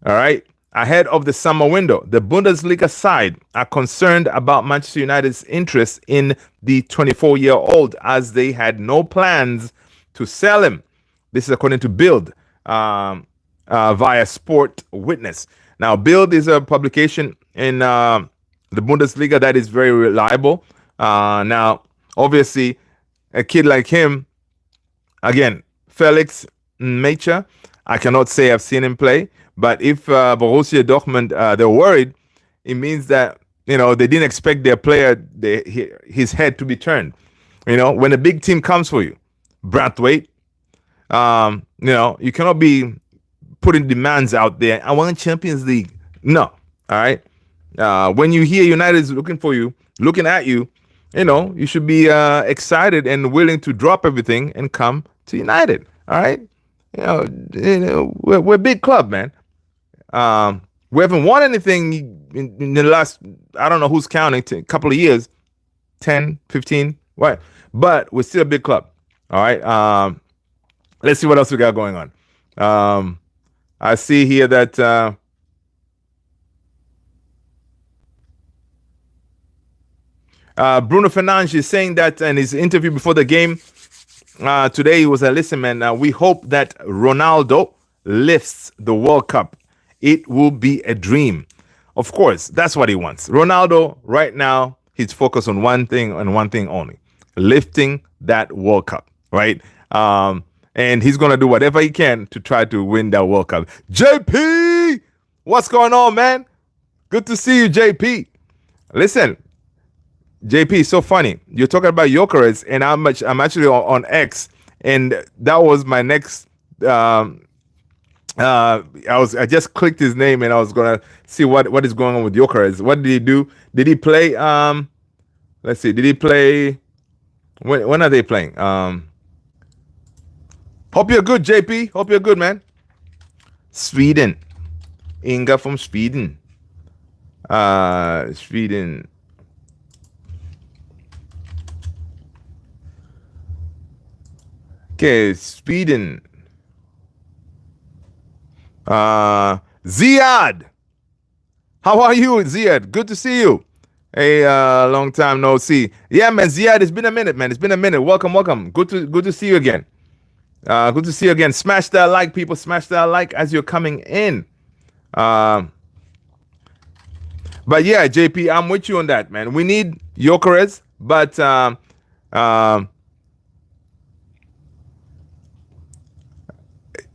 All right. Ahead of the summer window, the Bundesliga side are concerned about Manchester United's interest in the 24-year-old, as they had no plans to sell him. This is according to Bild via Sport Witness. Now, Bild is a publication in the Bundesliga that is very reliable. Now, obviously, a kid like him, again, Felix Mecha, I cannot say I've seen him play, but if Borussia Dortmund, they're worried, it means that, they didn't expect their player, his head to be turned. When a big team comes for you, Brathwaite, you cannot be putting demands out there. I want Champions League. No. All right. When you hear United is looking at you, you should be excited and willing to drop everything and come to United. All right. We're a big club, man. We haven't won anything in the last, I don't know who's counting, a couple of years, 10, 15, right? But we're still a big club. All right. Let's see what else we got going on. I see here that Bruno Fernandes is saying that in his interview before the game today, he was like, listen, man, we hope that Ronaldo lifts the World Cup. It will be a dream. Of course, that's what he wants. Ronaldo, right now, he's focused on one thing and one thing only: lifting that World Cup, right? And he's gonna do whatever he can to try to win that World Cup. JP, what's going on, man? Good to see you, JP. Listen, JP, so funny. You're talking about Jokeres, and I'm actually on X, and that was my next. I just clicked his name, and I was gonna see what is going on with Jokeres. What did he do? Did he play? Let's see. Did he play? When are they playing? Hope you're good, JP. Hope you're good, man. Sweden. Inga from Sweden. Sweden. Okay, Sweden. Ziad. How are you, Ziad? Good to see you. Hey, long time no see. Yeah, man, Ziad, it's been a minute, man. It's been a minute. Welcome. Good to see you again. Good to see you again. Smash that like, people. Smash that like as you're coming in. But yeah, JP, I'm with you on that, man. We need Jokeres, but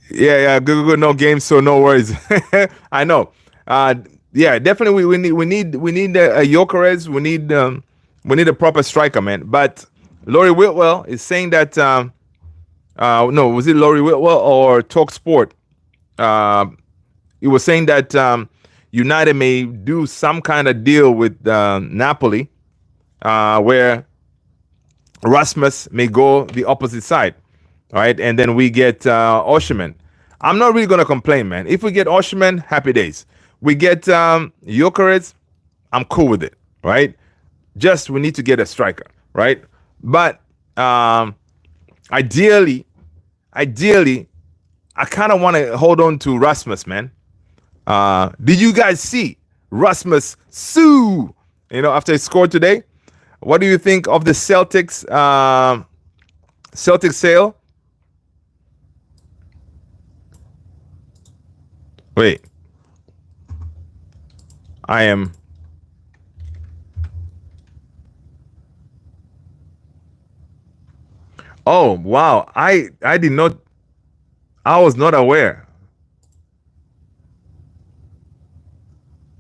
yeah, good. No games, so no worries. I know. Yeah, definitely. We need a Jokeres. We need a proper striker, man. But Laurie Whitwell is saying that. No, was it Laurie Whitwell or Talk Sport? He was saying that United may do some kind of deal with Napoli, where Rasmus may go the opposite side. All right, and then we get Osimhen. I'm not really going to complain, man. If we get Osimhen, happy days. We get Jokeres, I'm cool with it, right? Just we need to get a striker, right? But ideally, I kind of want to hold on to Rasmus, man. Did you guys see Rasmus SIUUU? After he scored today, what do you think of the Celtics sale? Wait, I am. Oh wow, I did not. I was not aware.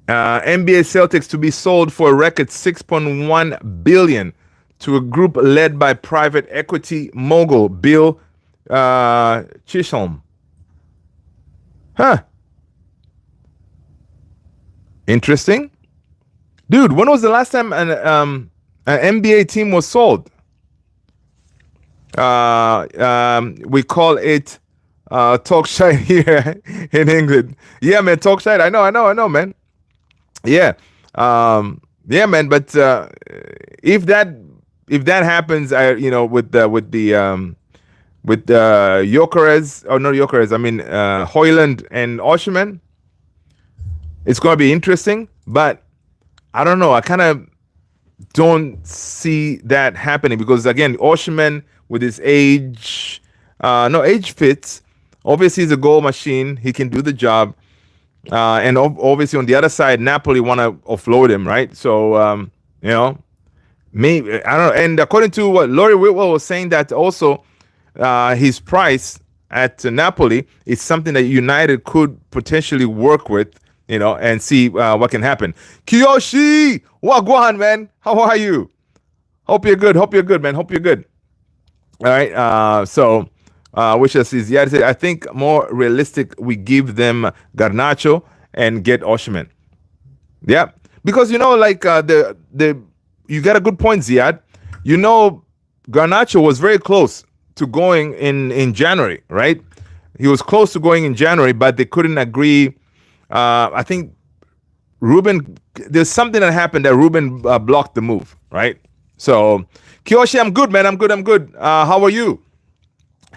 NBA Celtics to be sold for a record $6.1 billion to a group led by private equity mogul Bill Chisholm. Huh. Interesting. Dude, when was the last time an NBA team was sold? We call it talk shite here in England. Yeah, man, talk shite. I know, man. Yeah. Yeah, man, but if that happens, with Jokeres, or not Jokeres, I mean Højlund and Osimhen, it's going to be interesting, but I don't know. I kind of don't see that happening because, again, Osimhen with his age, age fits. Obviously, he's a goal machine. He can do the job. And obviously, on the other side, Napoli want to offload him, right? So, maybe, I don't know. And according to what Laurie Whitwell was saying, that also his price at Napoli is something that United could potentially work with, and see what can happen. Kiyoshi, wagwan, man. How are you? Hope you're good, man. Hope you're good. All right. So, which is I think more realistic. We give them Garnacho and get Osimhen. Yeah, because you got a good point, Ziad. Garnacho was very close to going in January, right? He was close to going in January, but they couldn't agree. I think there's something that happened that Ruben blocked the move, right? So, Kiyoshi, I'm good, man. I'm good. How are you?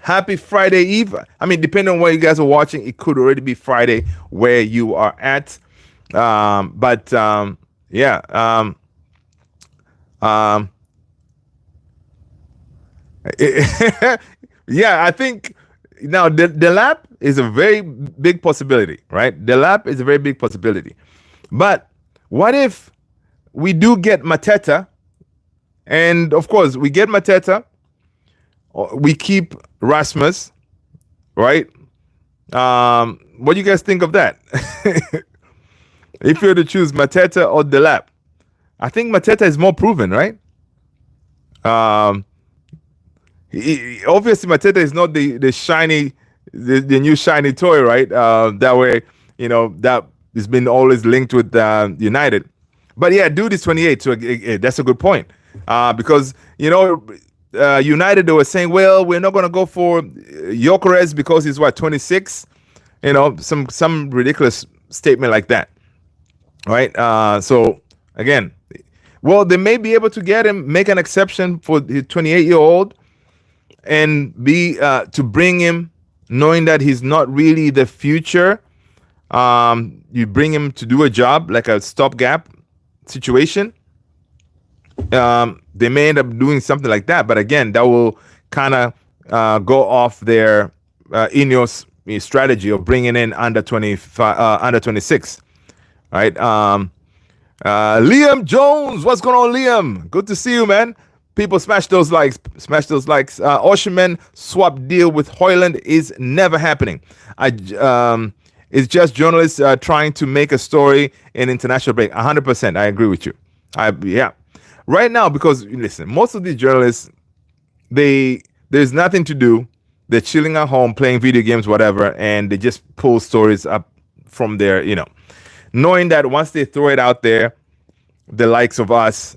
Happy Friday Eve. I mean, depending on where you guys are watching, it could already be Friday where you are at. Yeah. Yeah, I think now the lap is a very big possibility, right? The lap is a very big possibility. But what if we do get Mateta And of course, we get Mateta, we keep Rasmus, right? What do you guys think of that? If you were to choose Mateta or Delap, I think Mateta is more proven, right? Um, Obviously, Mateta is not the shiny, the new shiny toy, right? That way, that has been always linked with United. But yeah, dude is 28, so that's a good point. Because United, they were saying, well, we're not going to go for Gyökeres because he's 26. Some ridiculous statement like that, right? So again, well, they may be able to get him, make an exception for the 28-year-old, and be to bring him, knowing that he's not really the future. You bring him to do a job like a stopgap situation. They may end up doing something like that, but again, that will kind of go off their Ineos strategy of bringing in under 25, under 26, right? Liam Jones, what's going on, Liam? Good to see you, man. People smash those likes. Smash those likes. Osherman swap deal with Hoyland is never happening. It's just journalists trying to make a story in international break. 100%. I agree with you. Yeah. Right now, because listen, most of these journalists, there's nothing to do. They're chilling at home, playing video games, whatever, and they just pull stories up from there, knowing that once they throw it out there, the likes of us,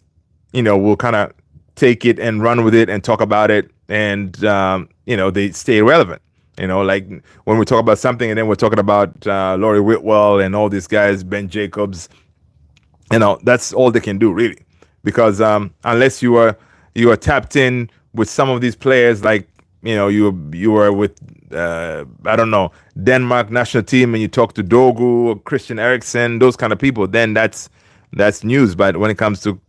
will kind of take it and run with it and talk about it, and they stay relevant. Like when we talk about something and then we're talking about Laurie Whitwell and all these guys, Ben Jacobs, that's all they can do really, because unless you are tapped in with some of these players, like you were with I don't know, Denmark national team, and you talk to Dogu or Christian Eriksen, those kind of people, then that's news. But when it comes to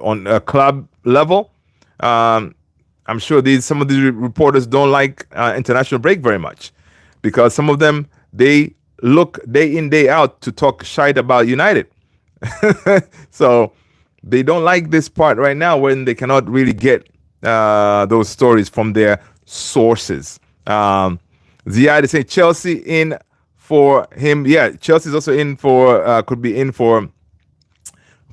on a club level, I'm sure some of these reporters don't like international break very much, because some of them, they look day in, day out to talk shite about United. So they don't like this part right now when they cannot really get those stories from their sources. Ziad is saying Chelsea in for him. Yeah, Chelsea's also in for, could be in for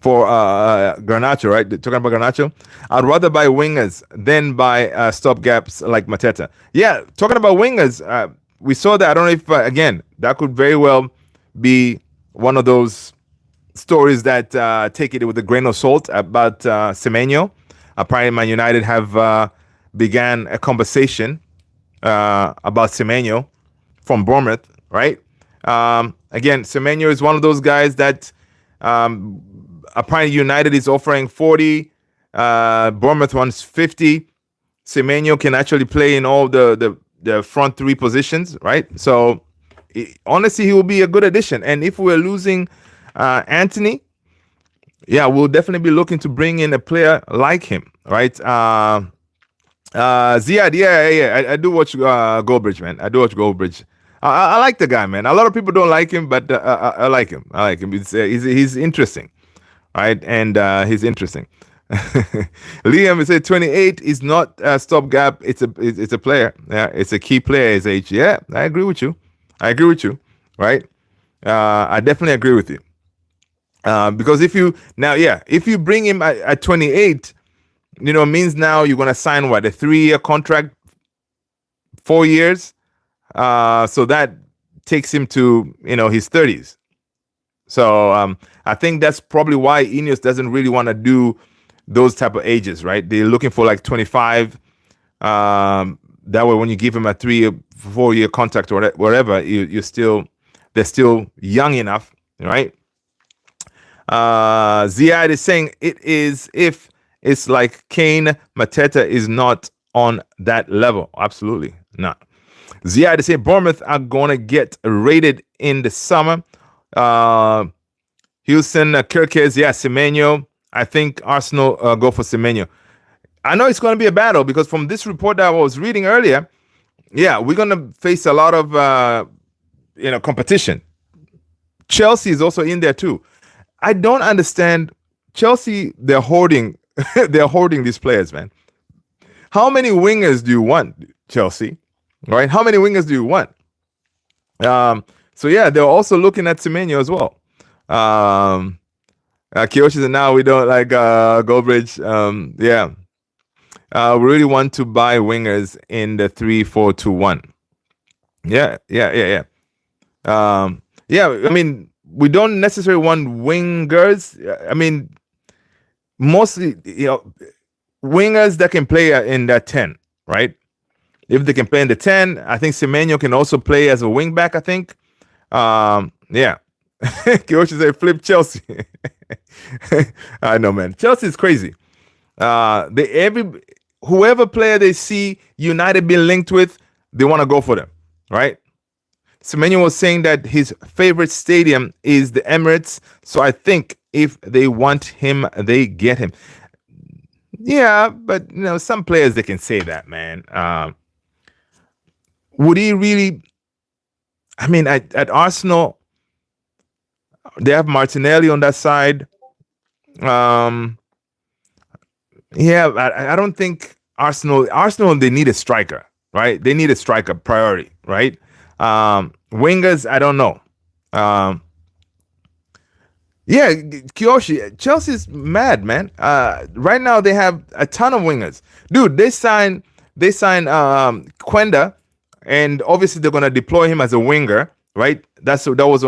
Garnacho, right? Talking about Garnacho. I'd rather buy wingers than buy stopgaps like Mateta. Yeah, talking about wingers, we saw that. I don't know if, again, that could very well be one of those stories that take it with a grain of salt about Semenyo. Apparently, Man United have began a conversation about Semenyo from Bournemouth, right? Again, Semenyo is one of those guys that apparently United is offering 40, Bournemouth wants 50. Semenyo can actually play in all the front three positions, right? So honestly, he will be a good addition. And if we're losing Anthony, yeah, we'll definitely be looking to bring in a player like him, right? Ziad, yeah. I do watch Goldbridge, man. I do watch Goldbridge. I like the guy, man. A lot of people don't like him, but I like him. I like him. He's interesting, right? And he's interesting. Liam said 28 is not a stopgap. It's a player. Yeah, it's a key player. His age. Yeah, I agree with you. Right? I definitely agree with you. Because if you bring him at 28, means now you're gonna sign a 3-year contract, 4 years. So that takes him to his 30s. So I think that's probably why Ineos doesn't really want to do those type of ages, right? They're looking for like 25. That way, when you give him a 3 or 4 year contract or whatever, they're still young enough, right? Ziad is saying it is if it's like Kane, Mateta is not on that level. Absolutely not. Ziad is saying Bournemouth are going to get rated in the summer. Houston, Kirkes, yeah, Semenyo. I think Arsenal go for Semenyo. I know it's going to be a battle because from this report that I was reading earlier, yeah, we're going to face a lot of competition. Chelsea is also in there too. I don't understand. Chelsea, they're hoarding They're hoarding these players, man. How many wingers do you want, Chelsea? Right? How many wingers do you want? So yeah, they're also looking at Semenyo as well. Kiyoshi said, now we don't like Goldbridge. Yeah. We really want to buy wingers in the 3-4-2-1. Yeah. Yeah, I mean, we don't necessarily want wingers. I mean, mostly, wingers that can play in that 10, right? If they can play in the 10, I think Semenyo can also play as a wing back, I think. Yeah. Kiyoshi said, flip Chelsea. I know, man. Chelsea is crazy. Whoever player they see United being linked with, they want to go for them, right? Semenyo was saying that his favorite stadium is the Emirates, so I think if they want him, they get him. Yeah, but some players they can say that, man. Would he really? I mean, at Arsenal, they have Martinelli on that side. Yeah, I don't think Arsenal they need a striker, right? They need a striker priority, right? Wingers, I don't know. Yeah, Kiyoshi, Chelsea's mad, man. Right now they have a ton of wingers. Dude, they signed Quenda, and obviously they're gonna deploy him as a winger, right? That was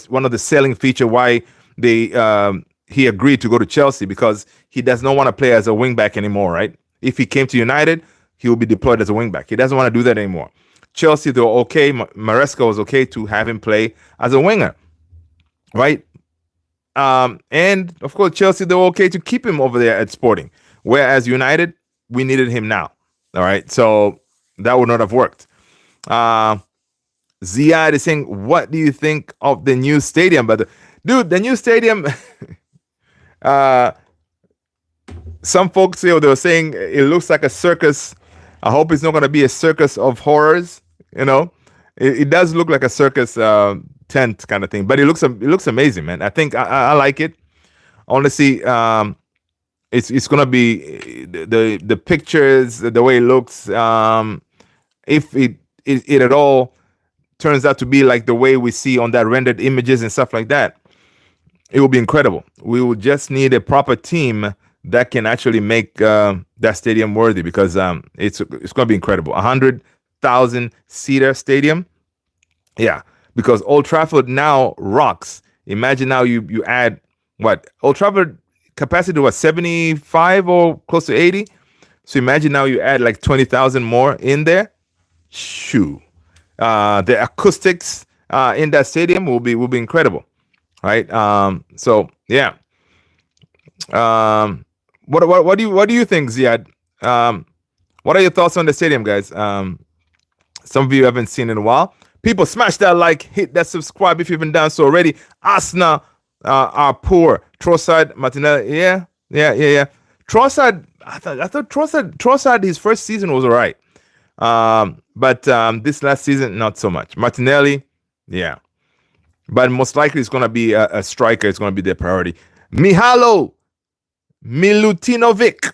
one of the selling feature why he agreed to go to Chelsea, because he does not want to play as a wing back anymore, right? If he came to United, he will be deployed as a wing back. He doesn't want to do that anymore. Chelsea, they were okay. Maresca was okay to have him play as a winger, right? And of course, Chelsea, they were okay to keep him over there at Sporting. Whereas United, we needed him now. All right. So that would not have worked. Ziad is saying, what do you think of the new stadium? But dude, the new stadium, some folks they were saying it looks like a circus. I hope it's not going to be a circus of horrors. It does look like a circus tent kind of thing, but it looks amazing, man. I think I like it. Honestly, it's gonna be the pictures, the way it looks. If it at all turns out to be like the way we see on that rendered images and stuff like that, it will be incredible. We will just need a proper team that can actually make that stadium worthy, because it's gonna be incredible. 100,000 seater stadium. Yeah, because Old Trafford now rocks. Imagine now you add what Old Trafford capacity was 75 or close to 80. So imagine now you add like 20,000 more in there. Shoo. The acoustics in that stadium will be incredible, right? So yeah. What do you think, Ziad? What are your thoughts on the stadium, guys? Some of you haven't seen in a while. People, smash that like, hit that subscribe if you haven't done so already. Asna are poor. Trossard, Martinelli, yeah. Trossard, I thought Trossard, his first season was all right. But this last season, not so much. Martinelli, yeah. But most likely it's going to be a striker. It's going to be their priority. Mihalo Milutinovic.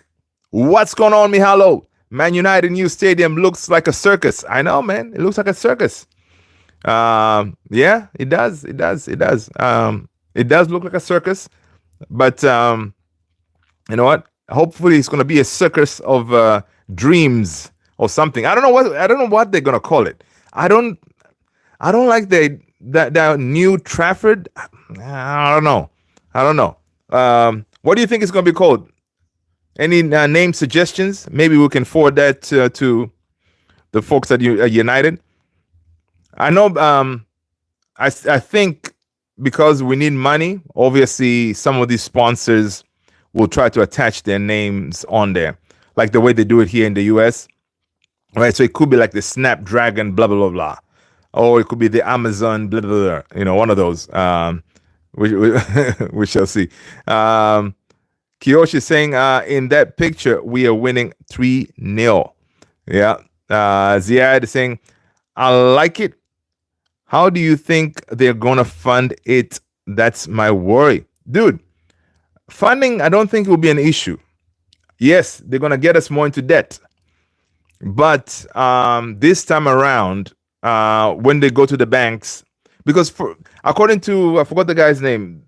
What's going on, Mihalo? Man United new stadium looks like a circus. I know, man. It looks like a circus. Yeah, it does. It does look like a circus. But you know what? Hopefully it's going to be a circus of dreams or something. I don't know what they're going to call it. I don't like that new Trafford. I don't know. What do you think it's going to be called? Any name suggestions? Maybe we can forward that to the folks at United. I know. I think because we need money, obviously some of these sponsors will try to attach their names on there, like the way they do it here in the US. Right, so it could be like the Snapdragon, blah blah blah blah, or it could be the Amazon, blah blah blah. One of those. We shall see. Kiyoshi saying, in that picture, we are winning 3-0. Yeah. Ziad is saying, I like it. How do you think they're going to fund it? That's my worry. Dude, funding, I don't think it will be an issue. Yes, they're gonna get us more into debt. But this time around, when they go to the banks, because according to, I forgot the guy's name,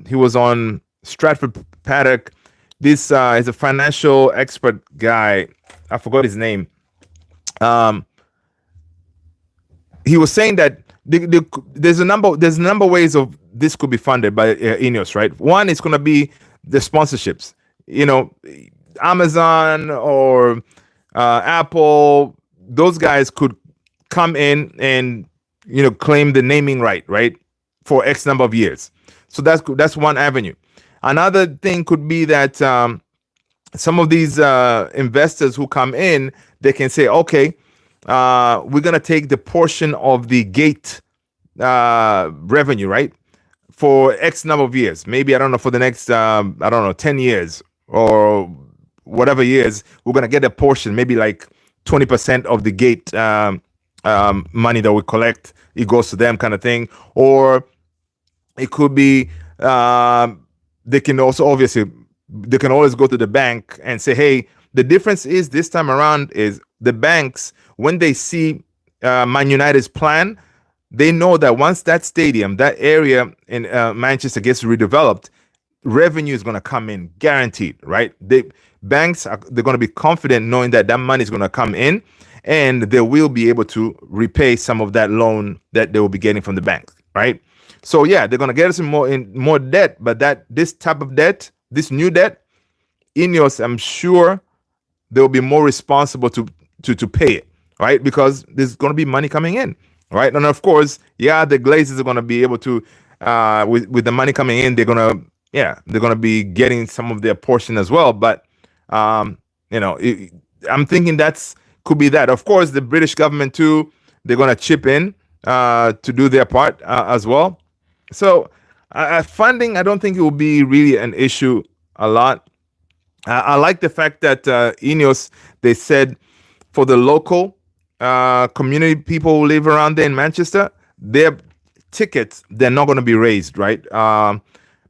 he was on Stratford Paddock. This is a financial expert guy. I forgot his name. He was saying that there's a number of ways of this could be funded by Ineos, right? One is going to be the sponsorships. You know, Amazon or Apple, those guys could come in and claim the naming right, for X number of years. So that's one avenue. Another thing could be that some of these investors who come in, they can say, okay, we're gonna take the portion of the gate revenue, right, for X number of years. Maybe, I don't know, for the next 10 years or whatever years, we're gonna get a portion, maybe like 20% of the gate money that we collect. It goes to them, kind of thing. Or it could be they can also, obviously, they can always go to the bank and say, hey, the difference is this time around is the banks, when they see Man United's plan, they know that once that stadium, that area in Manchester gets redeveloped, revenue is going to come in, guaranteed, right? Banks, they're going to be confident knowing that that money is going to come in, and they will be able to repay some of that loan that they will be getting from the bank, right? So yeah, they're going to get us in more debt, but this type of debt, this new debt, Ineos, I'm sure they will be more responsible to pay it, right? Because there's going to be money coming in, right? And of course, yeah, the Glazers are going to be able to, with the money coming in, they're going to be getting some of their portion as well. But I'm thinking could be that. Of course, the British government too, they're going to chip in to do their part as well. So funding, I don't think it will be really an issue a lot. I like the fact that Ineos, they said for the local community people who live around there in Manchester, their tickets, they're not going to be raised, right?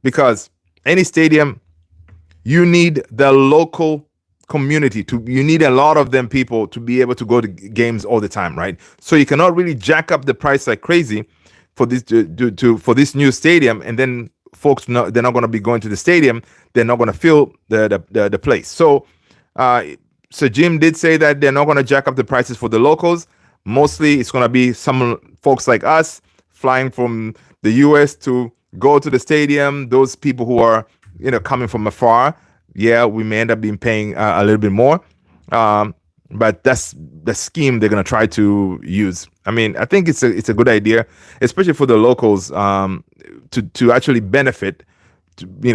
Because any stadium, you need the local community you need a lot of them people to be able to go to games all the time, right? So you cannot really jack up the price like crazy for this for this new stadium, and then folks they're not going to be going to the stadium. They're not going to fill the place. So Sir Jim did say that they're not going to jack up the prices for the locals. Mostly it's going to be some folks like us flying from the US to go to the stadium. Those people who are coming from afar, yeah, we may end up being paying a little bit more. But that's the scheme they're going to try to use. I mean, I think it's a good idea, especially for the locals to actually benefit,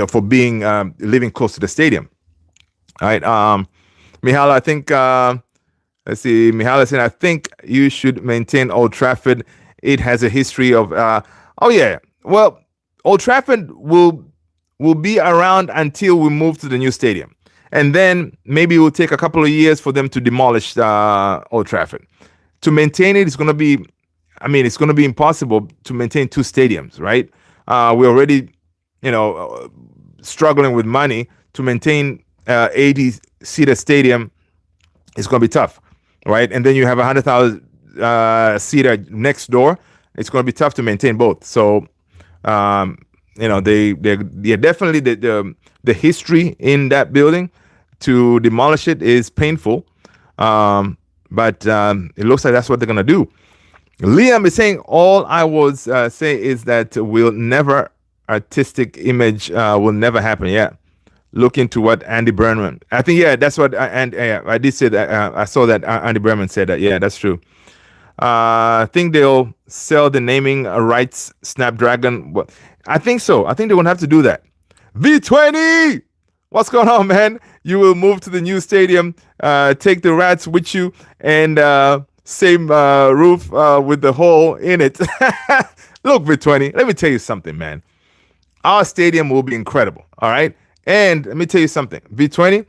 for being living close to the stadium. All right. Mihala, I think, let's see. Mihala saying, I think you should maintain Old Trafford. It has a history of, oh yeah. Well, Old Trafford will be around until we move to the new stadium. And then maybe it will take a couple of years for them to demolish Old Trafford. To maintain it, it's going to be impossible to maintain two stadiums, right? We're already, struggling with money. To maintain 80-seater stadium, it's going to be tough, right? And then you have 100,000 seater next door. It's going to be tough to maintain both. So, they're definitely the history in that building. To demolish it is painful, but it looks like that's what they're gonna do. Liam is saying, all I was saying is that artistic image will never happen. Yeah, look into what Andy Burnham. I think that's what I did say that. I saw that Andy Burnham said that. Yeah, that's true. I think they'll sell the naming rights Snapdragon. I think so. I think they're gonna have to do that. V20, what's going on, man? You will move to the new stadium, take the rats with you, and same roof with the hole in it. Look, V20, let me tell you something, man. Our stadium will be incredible, all right? And let me tell you something, V20,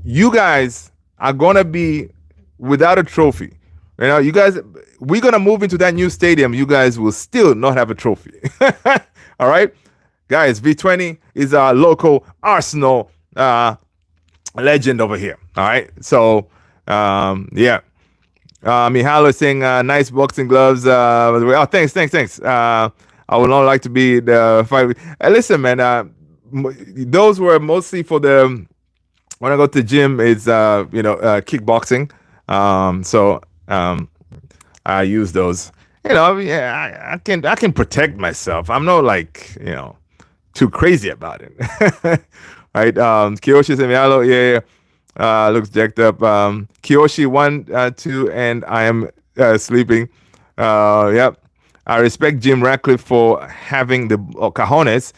you guys are gonna be without a trophy. You guys, we're gonna move into that new stadium. You guys will still not have a trophy. All right, guys. V20 is our local Arsenal legend over here. All right. So, yeah. Mihalo saying, nice boxing gloves. Oh, thanks. I would not like to be the fight. Listen, man, those were mostly for the, when I go to the gym, it's, kickboxing. So I use those. Yeah, I can protect myself. I'm not like, too crazy about it. Right? Kiyoshi Semenyo, yeah. Looks jacked up. Kiyoshi 1, 2, and I am sleeping. Yep. I respect Jim Ratcliffe for having the cojones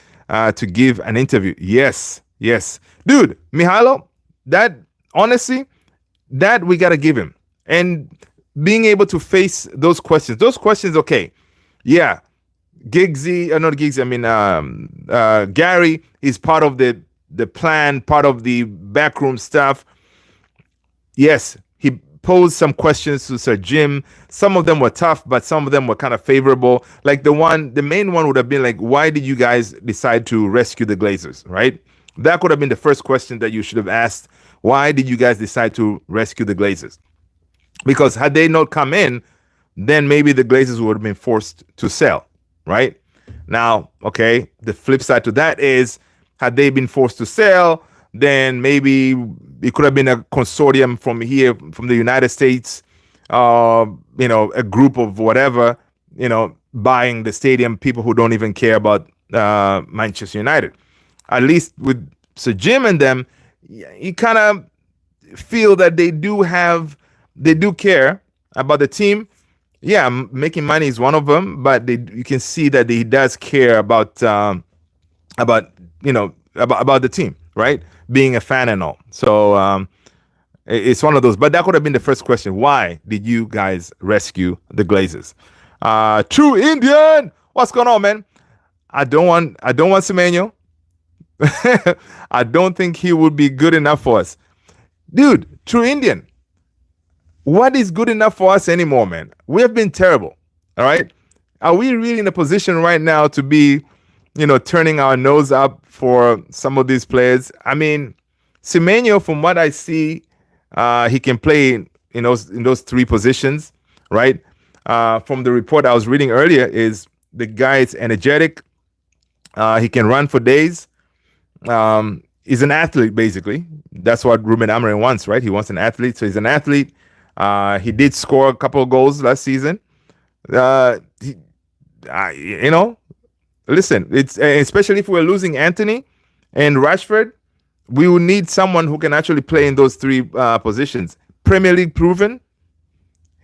to give an interview. Yes. Dude, Mihailo, that, honestly, that we got to give him. And being able to face those questions, okay. Yeah. Not Giggsy, Gary is part of the plan, part of the backroom stuff. Yes, he posed some questions to Sir Jim. Some of them were tough, but some of them were kind of favorable. Like the main one would have been like, why did you guys decide to rescue the Glazers, right? That could have been the first question that you should have asked. Why did you guys decide to rescue the Glazers? Because had they not come in, then maybe the Glazers would have been forced to sell, right? Now, okay, the flip side to that is, had they been forced to sell, then maybe it could have been a consortium from here, from the United States, a group of whatever, buying the stadium, people who don't even care about Manchester United. At least with Sir Jim and them, you kind of feel that they do care about the team. Yeah, making money is one of them, but you can see that he does care about the team, right? Being a fan and all. So it's one of those. But that could have been the first question. Why did you guys rescue the Glazers? True Indian, what's going on, man? I don't want Semenyo. I don't think he would be good enough for us. Dude, True Indian, what is good enough for us anymore, man? We have been terrible. All right. Are we really in a position right now to be, turning our nose up for some of these players? I mean, Semenyo, from what I see, he can play in those three positions, right? From the report I was reading earlier, is the guy is energetic. He can run for days. He's an athlete, basically. That's what Ruben Amorim wants, right? He wants an athlete, so he's an athlete. He did score a couple of goals last season. Listen, it's especially if we're losing Anthony and Rashford, we will need someone who can actually play in those three positions. Premier League proven.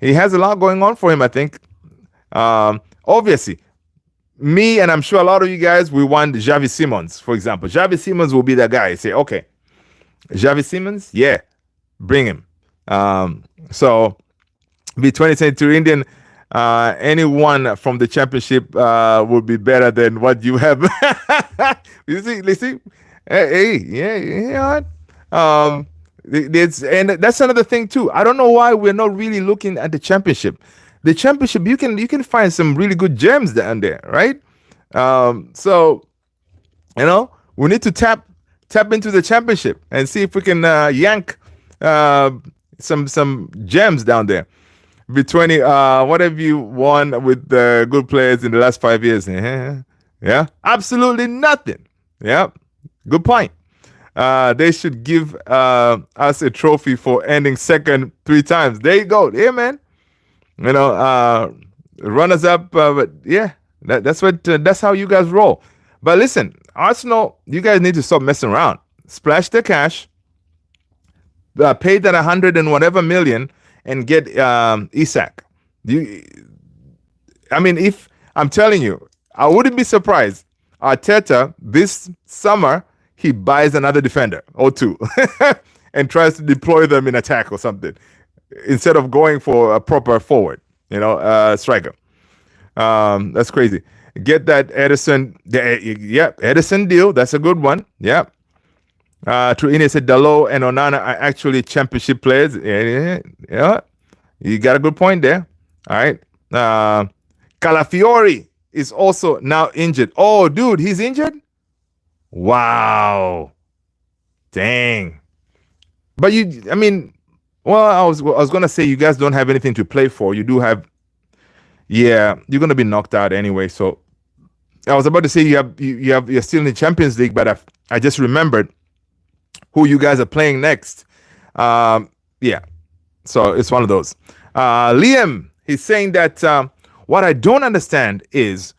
He has a lot going on for him, I think. Obviously, me and I'm sure a lot of you guys, we want Xavi Simons, for example. Xavi Simons will be that guy. Say, okay, Xavi Simons, yeah, bring him. So, be 2022 Indian. Anyone from the championship would be better than what you have. You see, hey, yeah. And that's another thing too. I don't know why we're not really looking at the championship. The championship, you can find some really good gems down there, right? So, we need to tap into the championship and see if we can yank some gems down there. V20, what have you won with the good players in the last 5 years? Yeah, absolutely nothing. Yeah, good point. They should give us a trophy for ending second 3 times. There you go. Yeah, man. Runners up. But yeah, that's how you guys roll. But listen, Arsenal, you guys need to stop messing around. Splash the cash. Pay that 100 and whatever million and get Isak. If I'm telling you, I wouldn't be surprised. Arteta this summer, he buys another defender or 2 and tries to deploy them in attack or something instead of going for a proper forward, striker. That's crazy. Get that Edison. Edison deal. That's a good one. Yeah. Truini said Dalot and Onana are actually championship players. Yeah. You got a good point there. All right. Calafiori is also now injured. Oh, dude, he's injured? Wow. Dang. But I mean, well, I was gonna say you guys don't have anything to play for. You do have, yeah, you're gonna be knocked out anyway. So I was about to say you're still in the Champions League, but I just remembered who you guys are playing next. Yeah, so it's one of those. Liam, he's saying that what I don't understand is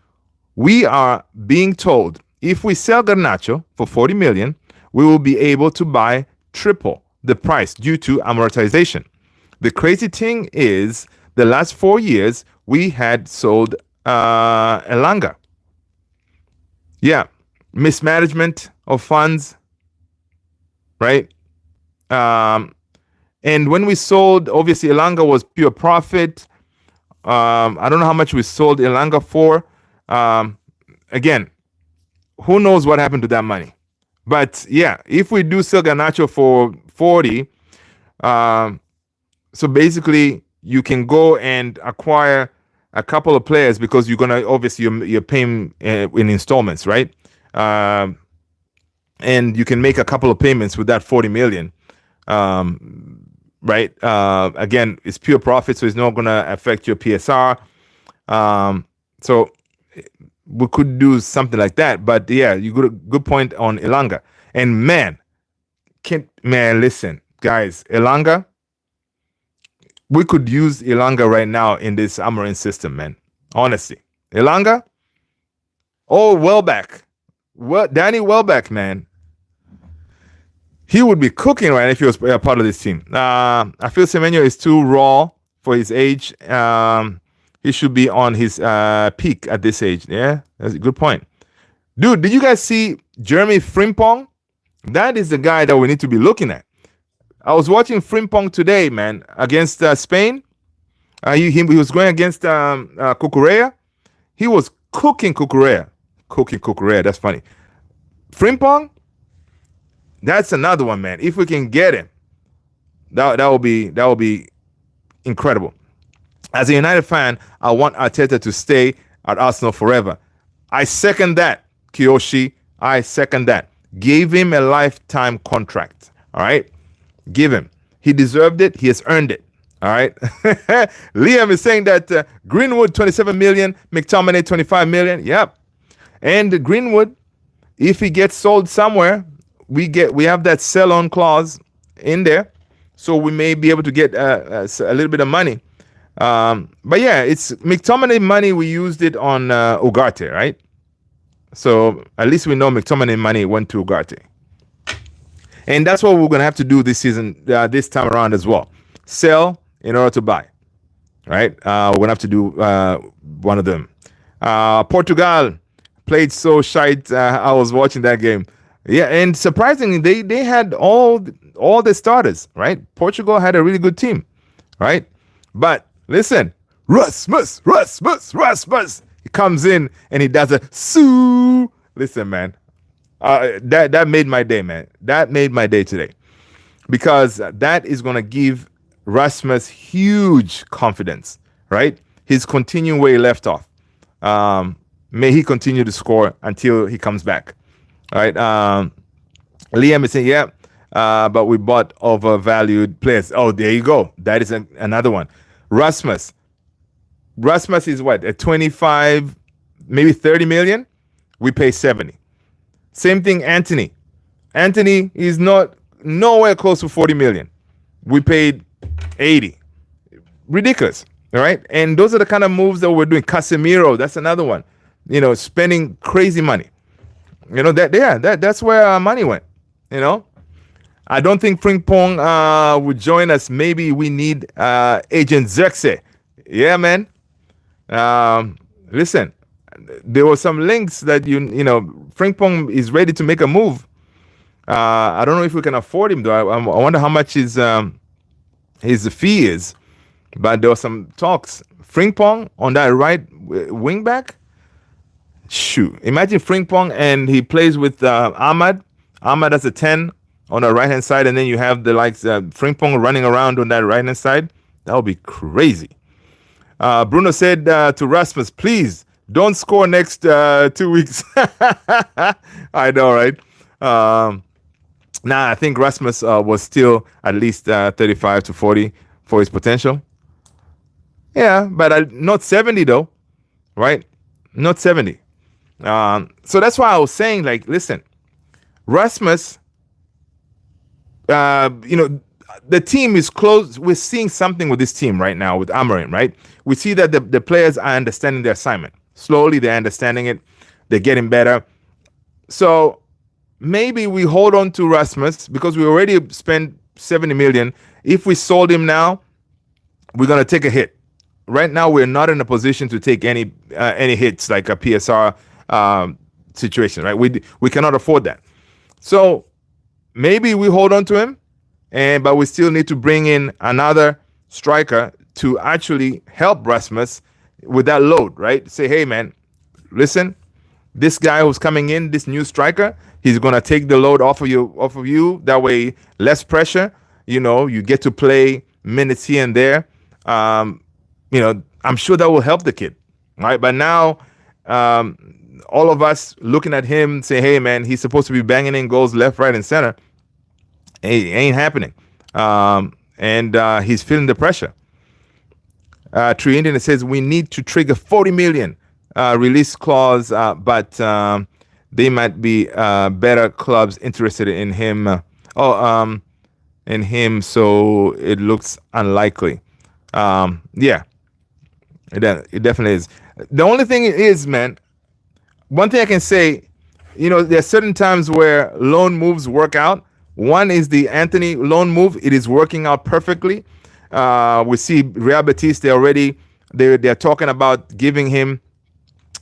we are being told if we sell Garnacho for 40 million, we will be able to buy triple the price due to amortization. The crazy thing is the last 4 years we had sold Elanga. Yeah, mismanagement of funds, right? And when we sold, obviously Elanga was pure profit. I don't know how much we sold Elanga for. Again, who knows what happened to that money? But yeah, if we do sell Garnacho for 40, so basically you can go and acquire a couple of players because you're gonna obviously you're paying in installments, right? And you can make a couple of payments with that 40 million. Right? Again, it's pure profit, so it's not gonna affect your PSR. So we could do something like that. But yeah, you got a good point on Elanga. And man, listen, guys, Elanga, we could use Elanga right now in this Amorim system, man. Honestly. Elanga, Welbeck. Danny Welbeck, man. He would be cooking right if he was a part of this team. I feel Semenyo is too raw for his age. He should be on his peak at this age. Yeah, that's a good point. Dude, did you guys see Jeremy Frimpong? That is the guy that we need to be looking at. I was watching Frimpong today, man, against Spain. He was going against Cucurella. He was cooking Cucurella. That's funny. Frimpong, that's another one, man. If we can get him, that will be incredible. As a United fan, I want Arteta to stay at Arsenal forever. I second that, Kiyoshi. I second that. Give him a lifetime contract. All right? Give him. He deserved it. He has earned it. All right? Liam is saying that Greenwood, 27 million. McTominay, 25 million. Yep. And Greenwood, if he gets sold somewhere, we have that sell-on clause in there. So we may be able to get a little bit of money. But yeah, it's McTominay money. We used it on Ugarte, right? So at least we know McTominay money went to Ugarte. And that's what we're going to have to do this season, this time around as well. Sell in order to buy, right? We're going to have to do one of them. Portugal played so shite. I was watching that game. Yeah, and surprisingly, they had all the starters, right? Portugal had a really good team, right? But listen, RASMUS. He comes in and he does a sue. Listen, man, that made my day, man. That made my day today, because that is gonna give RASMUS huge confidence, right? He's continuing where he left off. May he continue to score until he comes back. All right. Liam is saying, yeah, but we bought overvalued players. Oh, there you go. That is another one. RASMUS is what? At 25, maybe 30 million? We pay 70. Same thing, Anthony. Anthony is nowhere close to 40 million. We paid 80. Ridiculous. All right. And those are the kind of moves that we're doing. Casemiro, that's another one. Spending crazy money. That's where our money went. I don't think Frimpong would join us. Maybe we need Agent Zirkzee. Yeah, man. Listen, there were some links that Frimpong is ready to make a move. I don't know if we can afford him though. I wonder how much his fee is. But there were some talks. Frimpong on that right wing back. Shoot, imagine Frimpong and he plays with Ahmad. Ahmad as a 10 on the right hand side, and then you have the likes Frimpong running around on that right hand side. That would be crazy. Bruno said to RASMUS, please don't score next 2 weeks. I know, right? Now I think Rasmus was still at least 35 to 40 for his potential. Yeah, but not 70 though, right? Not 70. So that's why I was saying, like, listen, Rasmus, the team is close. We're seeing something with this team right now with Amarin, right? We see that the players are understanding their assignment. Slowly, they're understanding it. They're getting better. So maybe we hold on to Rasmus because we already spent 70 million. If we sold him now, we're gonna take a hit. Right now, we're not in a position to take any hits like a PSR situation, right? We cannot afford that. So maybe we hold on to him, but we still need to bring in another striker to actually help Rasmus with that load, right? Say, hey man, listen, this guy who's coming in, this new striker, he's gonna take the load off of you. That way, less pressure. You get to play minutes here and there. I'm sure that will help the kid, right? But now, all of us looking at him say, hey man, he's supposed to be banging in goals left, right, and center. Hey, ain't happening. And he's feeling the pressure. True Indian says we need to trigger 40 million release clause, but they might be better clubs interested in him. In him, so it looks unlikely. Yeah, it definitely is. The only thing is, man, one thing I can say, there are certain times where loan moves work out. One is the Anthony loan move. It is working out perfectly. We see Real Betis, they're talking about giving him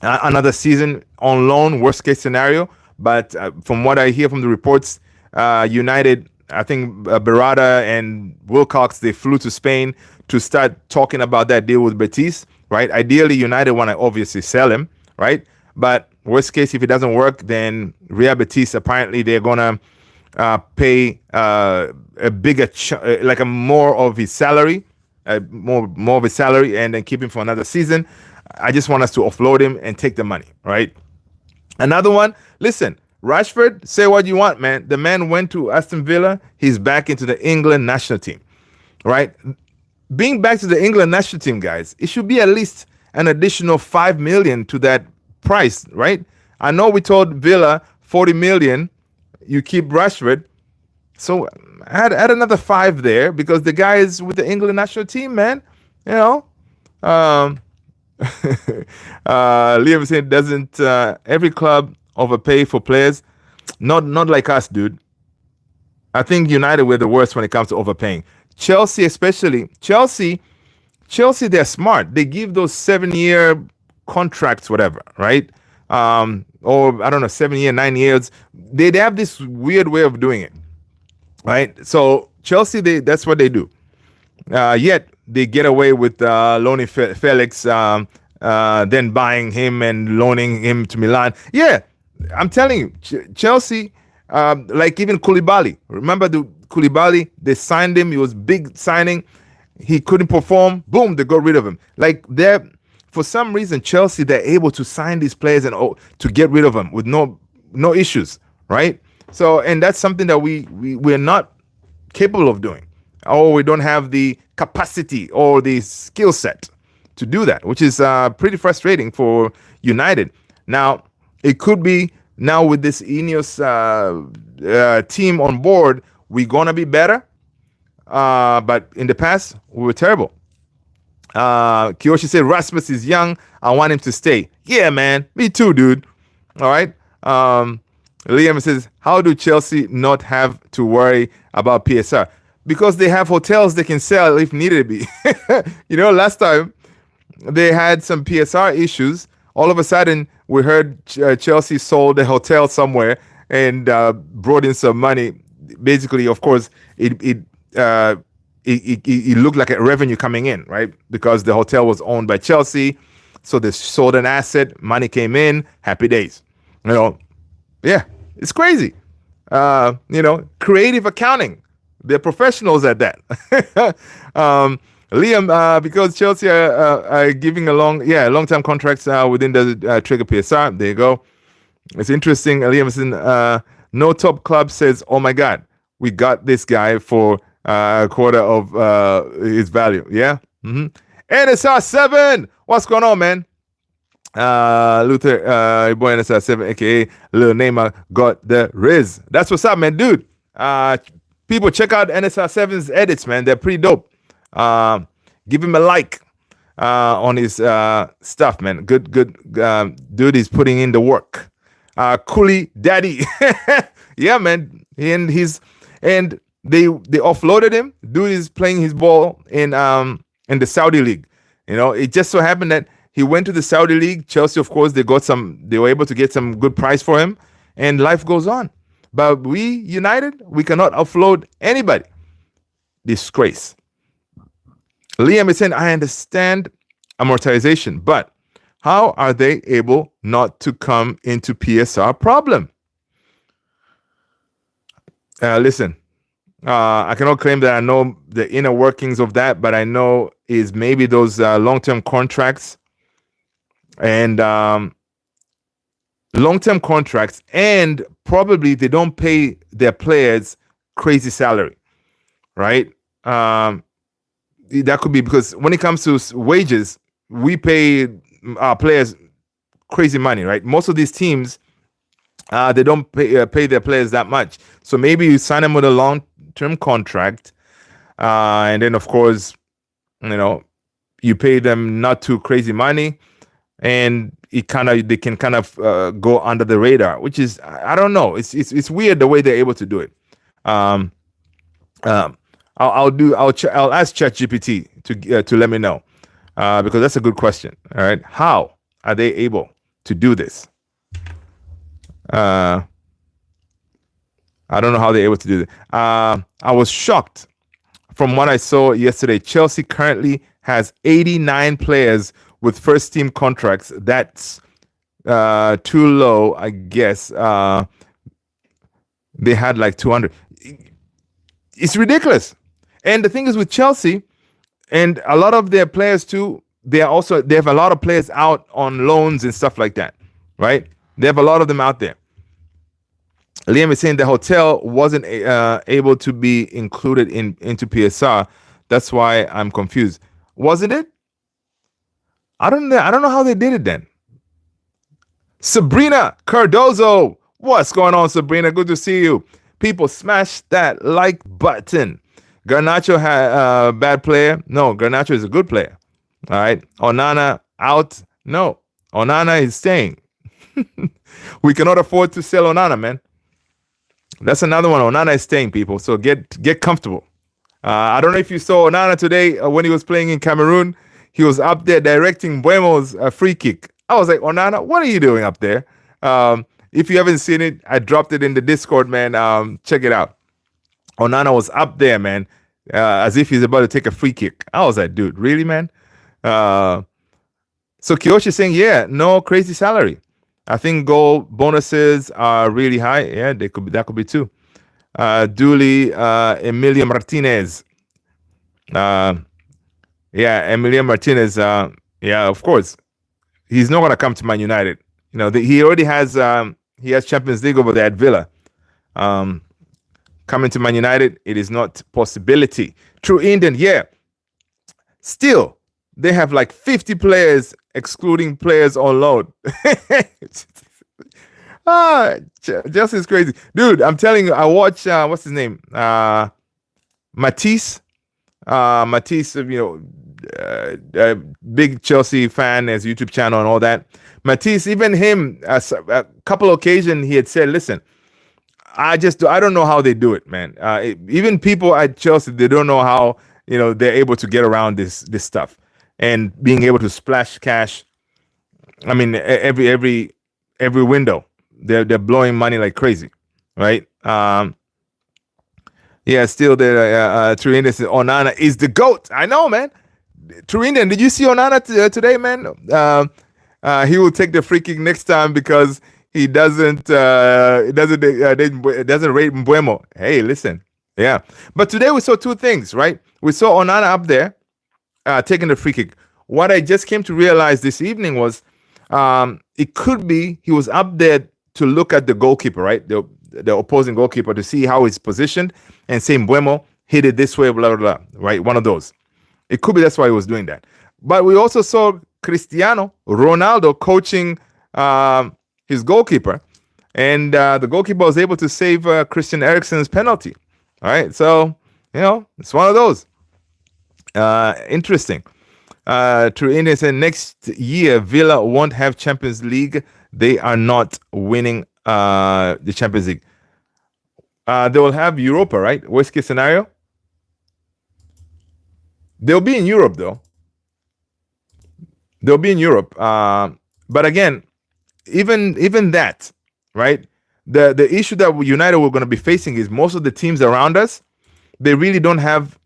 another season on loan, worst case scenario. But from what I hear from the reports, United, I think Berrada and Wilcox, they flew to Spain to start talking about that deal with Betis, right? Ideally, United want to obviously sell him, right? But worst case, if it doesn't work, then Real Betis, apparently they're going to pay a bigger, like a more of his salary, more of his salary, and then keep him for another season. I just want us to offload him and take the money, right? Another one, listen, Rashford, say what you want, man. The man went to Aston Villa. He's back into the England national team, right? Being back to the England national team, guys, it should be at least an additional 5 million to that price, right? I know we told Villa 40 million. You keep Rashford, so add another 5 there because the guy is with the England national team, man. Liam saying, doesn't every club overpay for players? Not like us, dude. I think United were the worst when it comes to overpaying. Chelsea, especially. Chelsea, they're smart. They give those 7-year contracts, whatever, right? Or I don't know, 7 years, 9 years. They have this weird way of doing it, right? So Chelsea, that's what they do. Yet they get away with loaning Felix, then buying him and loaning him to Milan. Yeah, I'm telling you, Chelsea, like even Koulibaly. Remember the Koulibaly? They signed him. He was big signing. He couldn't perform. Boom, they got rid of him. Like for some reason, Chelsea, they're able to sign these players and to get rid of them with no issues, right? So, and that's something that we're not capable of doing. Or we don't have the capacity or the skill set to do that, which is pretty frustrating for United. Now, it could be now with this Ineos team on board, we're going to be better. But in the past, we were terrible. Kiyoshi said, Rasmus is young. I want him to stay. Yeah, man. Me too, dude. All right. Liam says, how do Chelsea not have to worry about PSR? Because they have hotels they can sell if needed be. Last time they had some PSR issues. All of a sudden, we heard Chelsea sold a hotel somewhere and brought in some money. Basically, of course, it looked like a revenue coming in, right? Because the hotel was owned by Chelsea. So they sold an asset, money came in, happy days. Yeah, it's crazy. Creative accounting. They're professionals at that. Liam, because Chelsea are giving long-term contracts within the trigger PSR. There you go. It's interesting. Liam says, no top club says, oh my God, we got this guy for a quarter of his value. Yeah. NSR 7. What's going on, man? Luther, your boy NSR 7, aka Lil Neymar, got the Riz. That's what's up, man, dude. People check out NSR 7's edits, man. They're pretty dope. Give him a like on his stuff, man. Good, dude is putting in the work. Coolie Daddy, yeah, man. And they offloaded him. Dude is playing his ball in the Saudi league. You know, it just so happened that he went to the Saudi league. Chelsea, of course, they were able to get some good price for him, and life goes on. But we, United, we cannot offload anybody. Disgrace. Liam is saying, I understand amortization, but how are they able not to come into PSR problem? Listen, I cannot claim that I know the inner workings of that, but I know is maybe those long-term contracts and long-term contracts, and probably they don't pay their players crazy salary, right? That could be because when it comes to wages, we pay our players crazy money, right? Most of these teams, they don't pay their players that much. So maybe you sign them with a long-term contract, and then of course, you know, you pay them not too crazy money, and they can kind of go under the radar, which is, I don't know. It's weird the way they're able to do it. I'll ask ChatGPT to let me know, because that's a good question. All right, how are they able to do this? I don't know how they're able to do it. I was shocked from what I saw yesterday. Chelsea currently has 89 players with first team contracts. That's too low, I guess. They had like 200. It's ridiculous. And the thing is with Chelsea, and a lot of their players too, they have a lot of players out on loans and stuff like that, right? They have a lot of them out there. Liam is saying the hotel wasn't able to be included into PSR. That's why I'm confused. Wasn't it? I don't know how they did it then. Sabrina Cardozo, what's going on, Sabrina? Good to see you. People, smash that like button. Garnacho had a bad player. No, Garnacho is a good player. All right. Onana out. No, Onana is staying. We cannot afford to sell Onana, man. That's another one. Onana is staying, people. So get comfortable. I don't know if you saw Onana today when he was playing in Cameroon. He was up there directing Buemo's free kick. I was like, Onana, what are you doing up there? If you haven't seen it, I dropped it in the Discord, man. Check it out. Onana was up there, man, as if he's about to take a free kick. I was like, dude, really, man? So Kiyoshi is saying, yeah, no crazy salary. I think goal bonuses are really high. Yeah, that could be too. Dooley, Emilio Martinez. Yeah, Emilio Martinez. Yeah, of course, he's not gonna come to Man United. You know, he already has Champions League over there at Villa. Coming to Man United, it is not possibility. True Indian, yeah. Still, they have like 50 players, excluding players on loan. Just is crazy, dude. I'm telling you, I watch what's his name, Matisse. Matisse, you know, big Chelsea fan, has YouTube channel and all that. Matisse, even him, a couple of occasions, he had said, "Listen, I don't know how they do it, man. Even people at Chelsea, they don't know how, you know, they're able to get around this stuff and being able to splash cash. I mean, every window, they're blowing money like crazy, right? Yeah, still there. True Indian says Onana is the GOAT. I know, man. True Indian, did you see Onana today, man? He will take the free kick next time because he doesn't rate Mbuemo. Hey, listen, yeah. But today we saw two things, right? We saw Onana up there taking the free kick. What I just came to realize this evening was it could be he was up there to look at the goalkeeper, right? the opposing goalkeeper to see how he's positioned and say, Mbuemo, hit it this way, blah, blah, blah, right? One of those. It could be that's why he was doing that. But we also saw Cristiano Ronaldo coaching his goalkeeper, and the goalkeeper was able to save Christian Eriksen's penalty. All right, so, it's one of those. Interesting. True Indian said next year Villa won't have Champions League. They are not winning the Champions League. They will have Europa, right? Worst case scenario. They'll be in Europe, though. They'll be in Europe. But again, even that, right? The issue that United were going to be facing is most of the teams around us, they really don't have.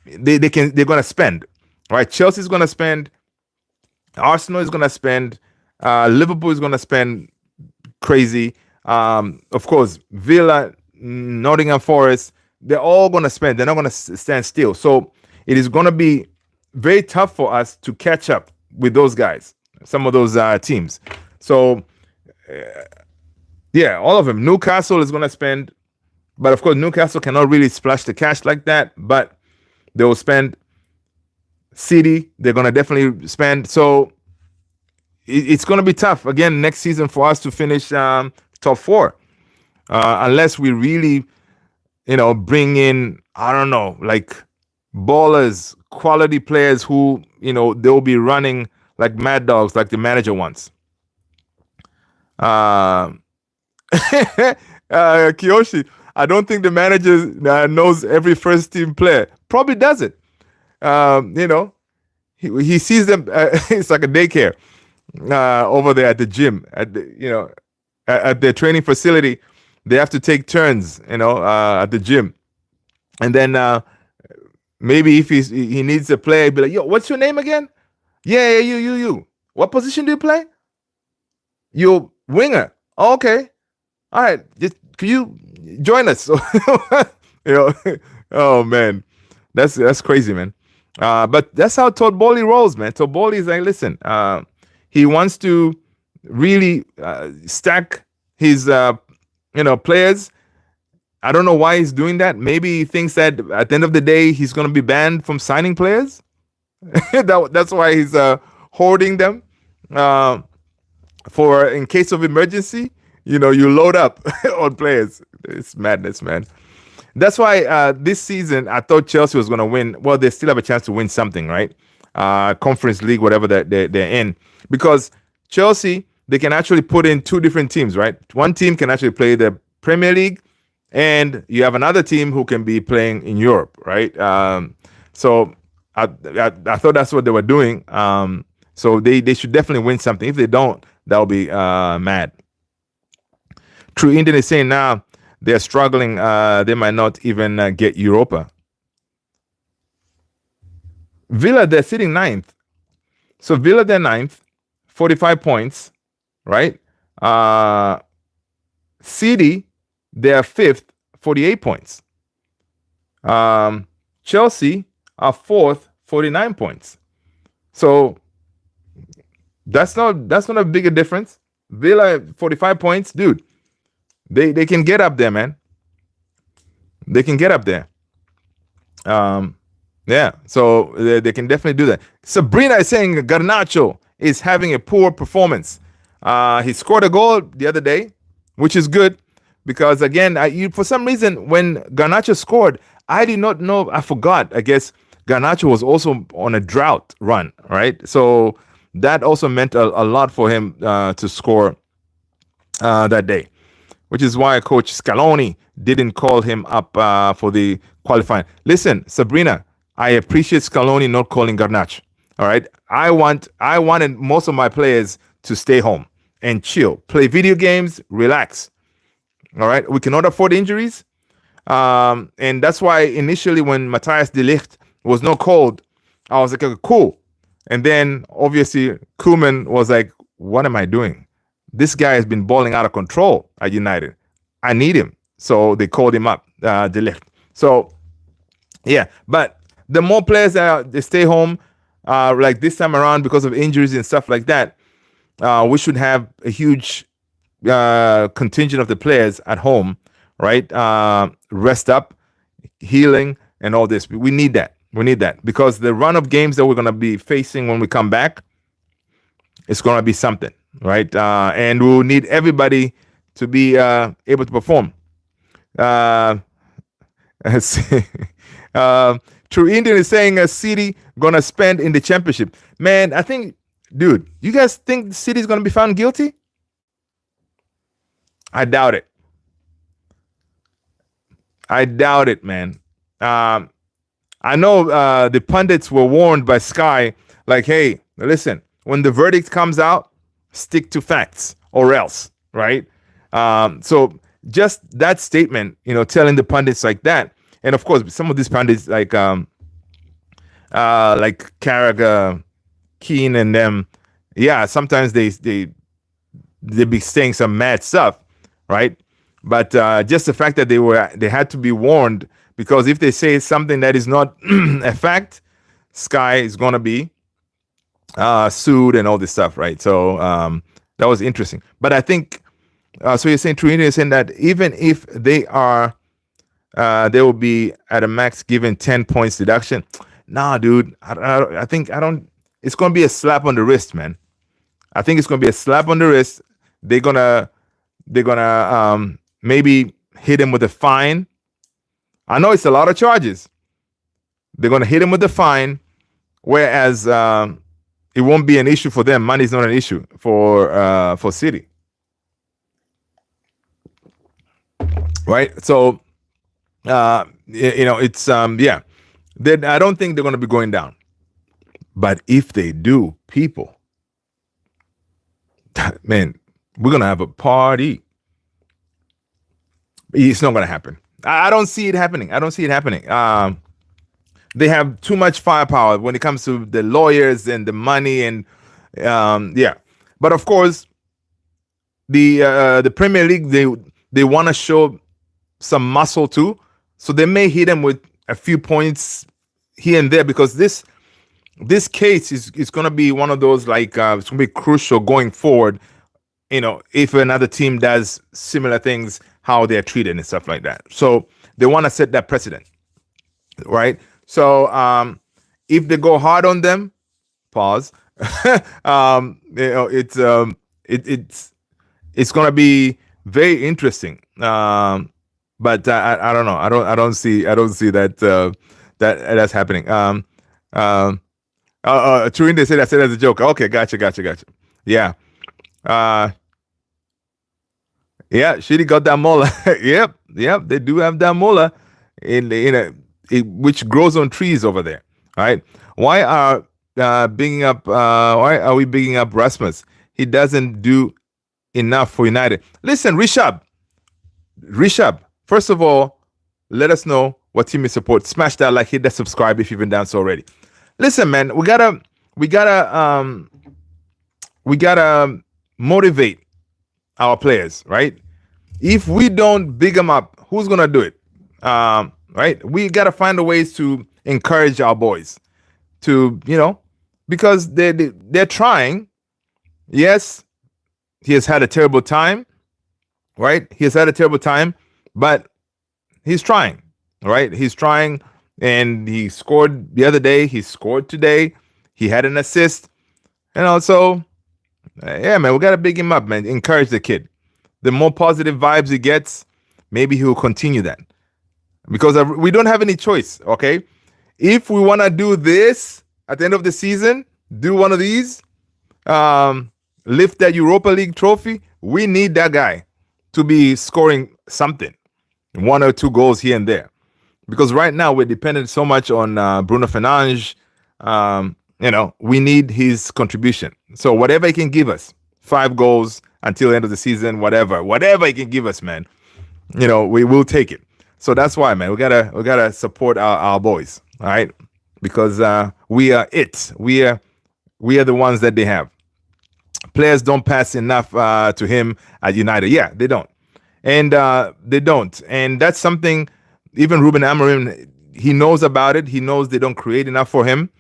They're going to spend, right? Chelsea's going to spend. Arsenal is going to spend. Liverpool is going to spend crazy. Of course, Villa, Nottingham Forest, they're all going to spend. They're not going to stand still. So it is going to be very tough for us to catch up with those guys, some of those teams. So, yeah, all of them. Newcastle is going to spend. But, of course, Newcastle cannot really splash the cash like that. But they will spend. City, they're going to definitely spend. So it's going to be tough, again, next season for us to finish top 4. Unless we really, bring in, I don't know, like ballers, quality players who, they'll be running like mad dogs, like the manager wants. Kiyoshi, I don't think the manager knows every first team player. Probably doesn't. He sees them. It's like a daycare over there at the gym. At their training facility, they have to take turns. At the gym, and then maybe if he needs a player, he'd be like, "Yo, what's your name again?" Yeah, you. What position do you play? You winger. Oh, okay. All right. Can you join us? Oh man, that's crazy, man. But that's how Todd Bowley rolls, man. Todd Bowley is like, listen, he wants to really stack his, players. I don't know why he's doing that. Maybe he thinks that at the end of the day, he's going to be banned from signing players. That's why he's hoarding them for in case of emergency. You load up on players. It's madness, man. That's why this season I thought Chelsea was going to win. Well, they still have a chance to win something, right? Conference League, whatever they're in. Because Chelsea, they can actually put in 2 different teams, right? One team can actually play the Premier League, and you have another team who can be playing in Europe, right? So I thought that's what they were doing. So they should definitely win something. If they don't, that'll be mad. True Indian is saying now they're struggling. They might not even get Europa. Villa, they're sitting 9th. So Villa, they're 9th, 45 points, right? City, they're 5th, 48 points. Chelsea are 4th, 49 points. So that's not a bigger difference. Villa, 45 points, dude. They can get up there, man. They can get up there. Yeah, so they can definitely do that. Sabrina is saying Garnacho is having a poor performance. He scored a goal the other day, which is good because, again, for some reason, when Garnacho scored, I did not know. I forgot. I guess Garnacho was also on a drought run, right? So that also meant a lot for him to score that day, which is why Coach Scaloni didn't call him up for the qualifying. Listen, Sabrina, I appreciate Scaloni not calling Garnacho. All right, I wanted most of my players to stay home and chill, play video games, relax. All right, we cannot afford injuries, and that's why initially when Matthias de Ligt was not called, I was like, okay, cool. And then obviously Koeman was like, what am I doing? This guy has been balling out of control at United. I need him. So they called him up, De Ligt. So, yeah. But the more players they stay home, like this time around because of injuries and stuff like that, we should have a huge contingent of the players at home, right? Rest up, healing, and all this. We need that. We need that because the run of games that we're going to be facing when we come back, it's going to be something, right? And we'll need everybody to be able to perform. True Indian is saying City going to spend in the championship. Man, I think, dude, you guys think the City's going to be found guilty? I doubt it. I doubt it, man. I know the pundits were warned by Sky, like, hey, listen, when the verdict comes out, stick to facts or else, right? So just that statement, telling the pundits like that, and of course, some of these pundits like Carragher, Keane, and them, yeah, sometimes they be saying some mad stuff, right? But just the fact that they had to be warned, because if they say something that is not a fact, Sky is gonna be sued and all this stuff, right? So that was interesting. But I think so. You're saying True Indian is saying that even if they are, they will be at a max given 10 points deduction. Nah, dude. I think I don't. It's gonna be a slap on the wrist, man. I think it's gonna be a slap on the wrist. They're gonna maybe hit him with a fine. I know it's a lot of charges. They're gonna hit him with the fine, whereas it won't be an issue for them. Money is not an issue for City, right? So it's yeah. I don't think they're gonna be going down, but if they do, people, man, we're gonna have a party. It's not gonna happen. I don't see it happening. They have too much firepower when it comes to the lawyers and the money, and yeah. But of course, the Premier League, they want to show some muscle too, so they may hit them with a few points here and there, because this case is going to be one of those, like it's going to be crucial going forward. If another team does similar things, how they're treated and stuff like that. So they want to set that precedent, right? So if they go hard on them, pause. It's going to be very interesting. But I don't know. I don't see that that's happening. Turinda said I said as a joke. Okay, gotcha. Yeah. Yeah, Shitty got that mola. Yep, they do have that mola which grows on trees over there. All right. Why are bigging up? Why are we bigging up RASMUS? He doesn't do enough for United. Listen, Rishabh. First of all, let us know what team you support. Smash that like, hit that subscribe if you've been done so already. Listen, man, we gotta motivate our players, right? If we don't big them up, who's gonna do it? Right? We gotta find a ways to encourage our boys to, because they're trying. Yes, he has had a terrible time, right? He has had a terrible time, but he's trying, right? He's trying, and he scored the other day. He scored today. He had an assist, so yeah, man, we gotta big him up, man. Encourage the kid. The more positive vibes he gets, maybe he will continue that. Because we don't have any choice, okay? If we want to do this at the end of the season, do one of these, lift that Europa League trophy, we need that guy to be scoring something, 1 or 2 goals here and there. Because right now we're dependent so much on Bruno Fernandes. We need his contribution. So whatever he can give us, 5 goals until the end of the season, whatever he can give us, man, we will take it. So that's why, man, we gotta support our boys, all right? Because we are it. We are the ones that they have. Players don't pass enough to him at United. Yeah, they don't, and they don't, and that's something. Even Ruben Amorim, he knows about it. He knows they don't create enough for him,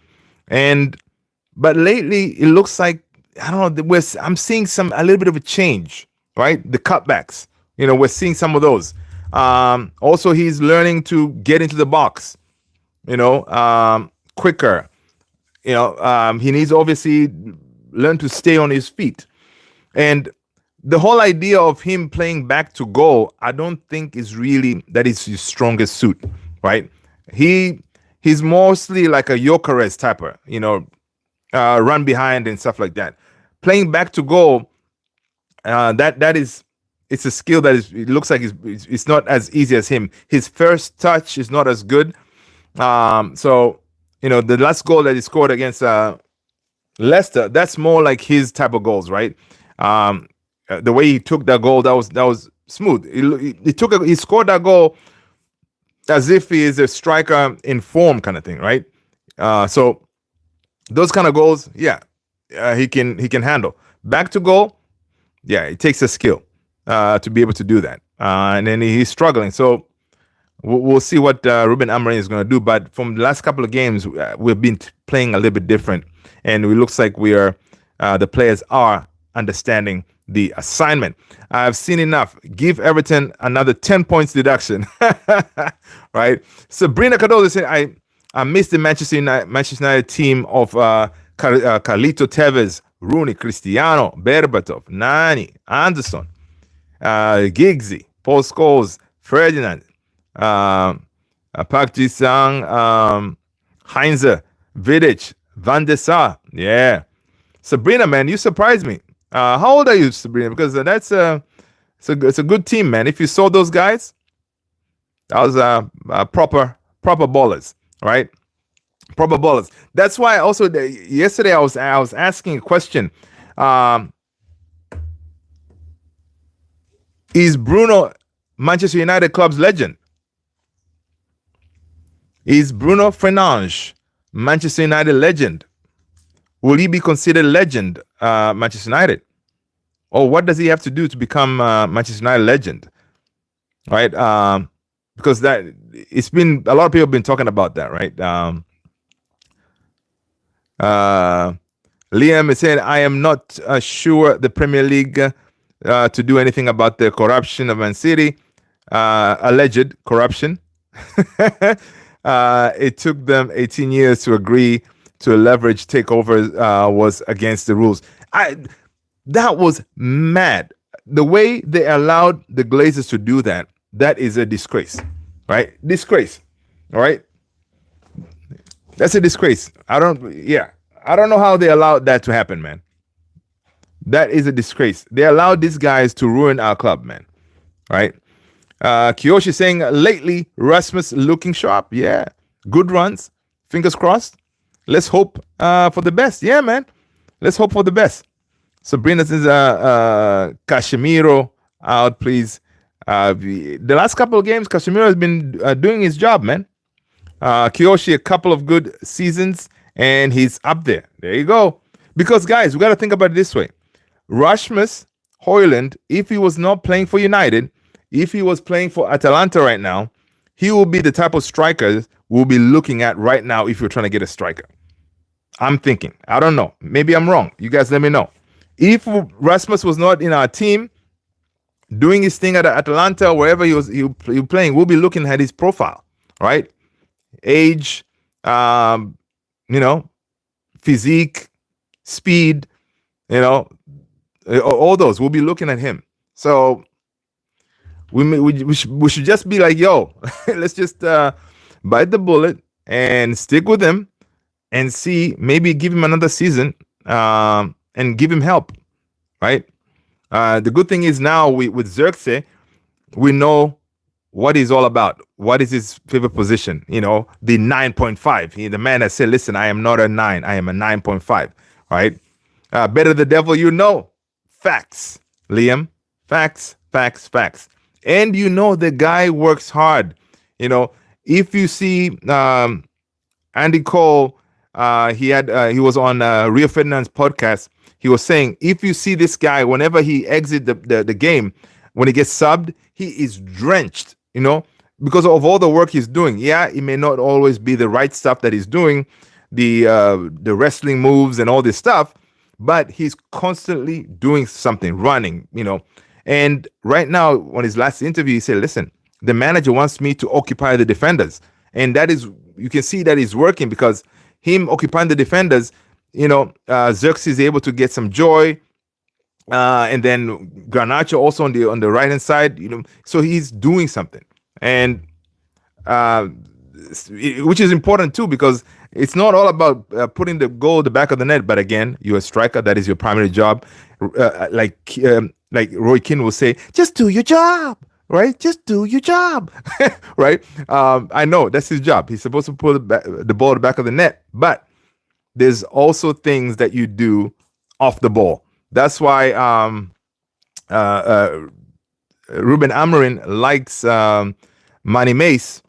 but lately it looks like, I don't know. I'm seeing a little bit of a change, right? The cutbacks. We're seeing some of those. Also, he's learning to get into the box, quicker. He needs obviously learn to stay on his feet. And the whole idea of him playing back to goal, I don't think is really that is his strongest suit, right? He's mostly like a Jokeres typer, run behind and stuff like that. Playing back to goal, that is, it's a skill that it looks like it's not as easy as him. His first touch is not as good. So the last goal that he scored against Leicester, that's more like his type of goals, right? The way he took that goal, that was smooth. He scored that goal as if he is a striker in form, kind of thing, right? So those kind of goals, yeah, he can handle. Back to goal, yeah, it takes a skill to be able to do that, and then he's struggling. So we'll see what Ruben Amorim is going to do. But from the last couple of games, we've been playing a little bit different, and it looks like the players are understanding the assignment. I've seen enough. Give Everton another 10 points deduction. Right? Sabrina Cardozo said, I missed the Manchester United team of Carlito Tevez, Rooney, Cristiano, Berbatov, Nani, Anderson, Giggsy, Paul Scholes, Ferdinand, Park Ji-sang, Heinze, Vidic, Van der Sar. Yeah. Sabrina, man, you surprised me. How old are you, Sabrina? Because it's a good team, man. If you saw those guys, that was proper ballers, right? Proper ballers. That's why also yesterday I was asking a question. Is Bruno Manchester United club's legend? Is Bruno Fernandes Manchester United legend? Will he be considered legend, Manchester United? Or what does he have to do to become Manchester United legend? Right? Because it's been a lot of people have been talking about that, right? Liam is saying, I am not sure the Premier League to do anything about the corruption of Man City, alleged corruption. It took them 18 years to agree to a leverage takeover was against the rules. That was mad. The way they allowed the Glazers to do that, that is a disgrace, right? Disgrace, all right? That's a disgrace. I don't know how they allowed that to happen, man. That is a disgrace. They allowed these guys to ruin our club, man, right? Kiyoshi saying, lately, Rasmus looking sharp. Yeah, good runs. Fingers crossed. Let's hope for the best. Yeah, man. Let's hope for the best. Sabrina says, Casemiro out, please. The last couple of games, Casemiro has been doing his job, man. Kiyoshi, a couple of good seasons, and he's up there. There you go. Because, guys, we got to think about it this way. Rasmus Højlund, if he was not playing for United, if he was playing for Atalanta right now, he will be the type of striker we'll be looking at right now if you're trying to get a striker. I'm thinking. I don't know. Maybe I'm wrong. You guys let me know. If Rasmus was not in our team, doing his thing at Atalanta, wherever he was playing, we'll be looking at his profile, right? Age, physique, speed, all those. We'll be looking at him. So we should just be like, yo, let's just bite the bullet and stick with him and see, maybe give him another season and give him help, right? The good thing is now with Xerxes, we know what he's all about. What is his favorite position? The 9.5. The man has said, listen, I am not a 9. I am a 9.5, right? Better the devil, Facts, Liam. Facts. And the guy works hard. If you see Andy Cole, he was on Rio Ferdinand's podcast. He was saying, if you see this guy, whenever he exits the game, when he gets subbed, he is drenched, because of all the work he's doing. Yeah, it may not always be the right stuff that he's doing, the wrestling moves and all this stuff, but he's constantly doing something, running, And right now, on his last interview, he said, "Listen, the manager wants me to occupy the defenders," and that is, you can see that is working because him occupying the defenders, Xerxes is able to get some joy, and then Garnacho also on the right hand side, so he's doing something, and uh, which is important too because it's not all about putting the goal at the back of the net. But again, you're a striker; that is your primary job. Like Roy Keane will say, just do your job, right? Just do your job, right? I know that's his job. He's supposed to put the ball at the back of the net, but there's also things that you do off the ball. That's why Ruben Amorim likes Manny Mace,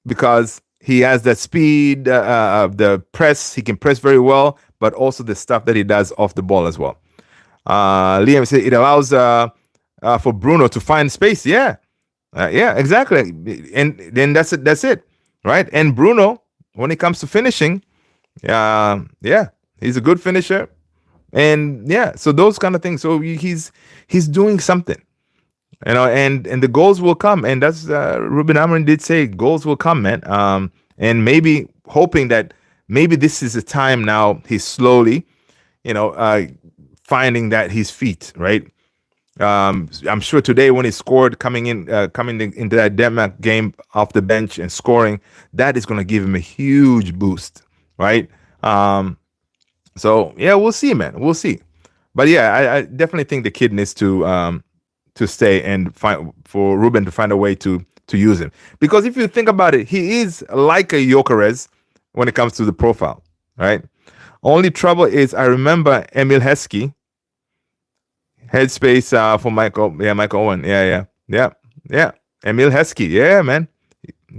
because he has that speed, the press. He can press very well, but also the stuff that he does off the ball as well. Liam said it allows for Bruno to find space. Yeah, exactly. And then that's it. That's it, right? And Bruno, when it comes to finishing, he's a good finisher, and so those kind of things. So he's doing something, and the goals will come. And that's Ruben Amorim did say goals will come, man. And maybe hoping that maybe this is the time now. He's slowly, finding that his feet, right? I'm sure today when he scored coming into that Denmark game off the bench and scoring, that is going to give him a huge boost, right? So we'll see, man. We'll see. But I definitely think the kid needs to stay and for Ruben to find a way to use him, because if you think about it, he is like a Gyökeres when it comes to the profile, right? Only trouble is I remember Emil Heskey. Headspace for Michael Owen. Yeah. Emil Heskey. Yeah, man.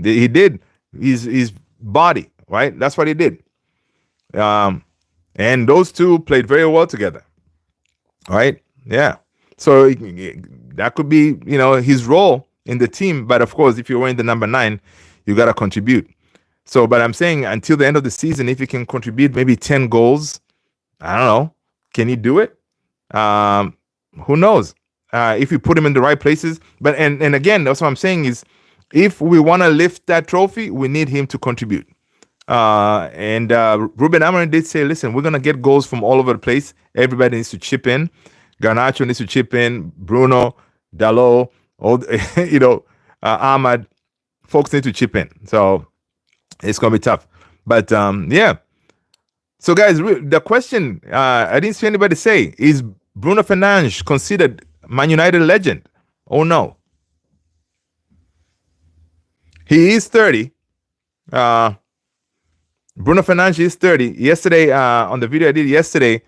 He did. His body, right? That's what he did. And those two played very well together. Right? Yeah. So that could be, his role in the team. But of course, if you're wearing the number 9, you got to contribute. So, but I'm saying until the end of the season, if you can contribute maybe 10 goals, I don't know. Can he do it? Who knows? If you put him in the right places. But and again, that's what I'm saying is, if we want to lift that trophy, we need him to contribute. And Ruben Amorim did say, listen, we're gonna get goals from all over the place. Everybody needs to chip in. Garnacho needs to chip in. Bruno, Dalot, Ahmad, folks need to chip in. So it's gonna be tough. But So guys, the question I didn't see anybody say, is Bruno Fernandes considered Man United legend? Oh no. He is 30. Bruno Fernandes is 30. Yesterday, on the video I did yesterday,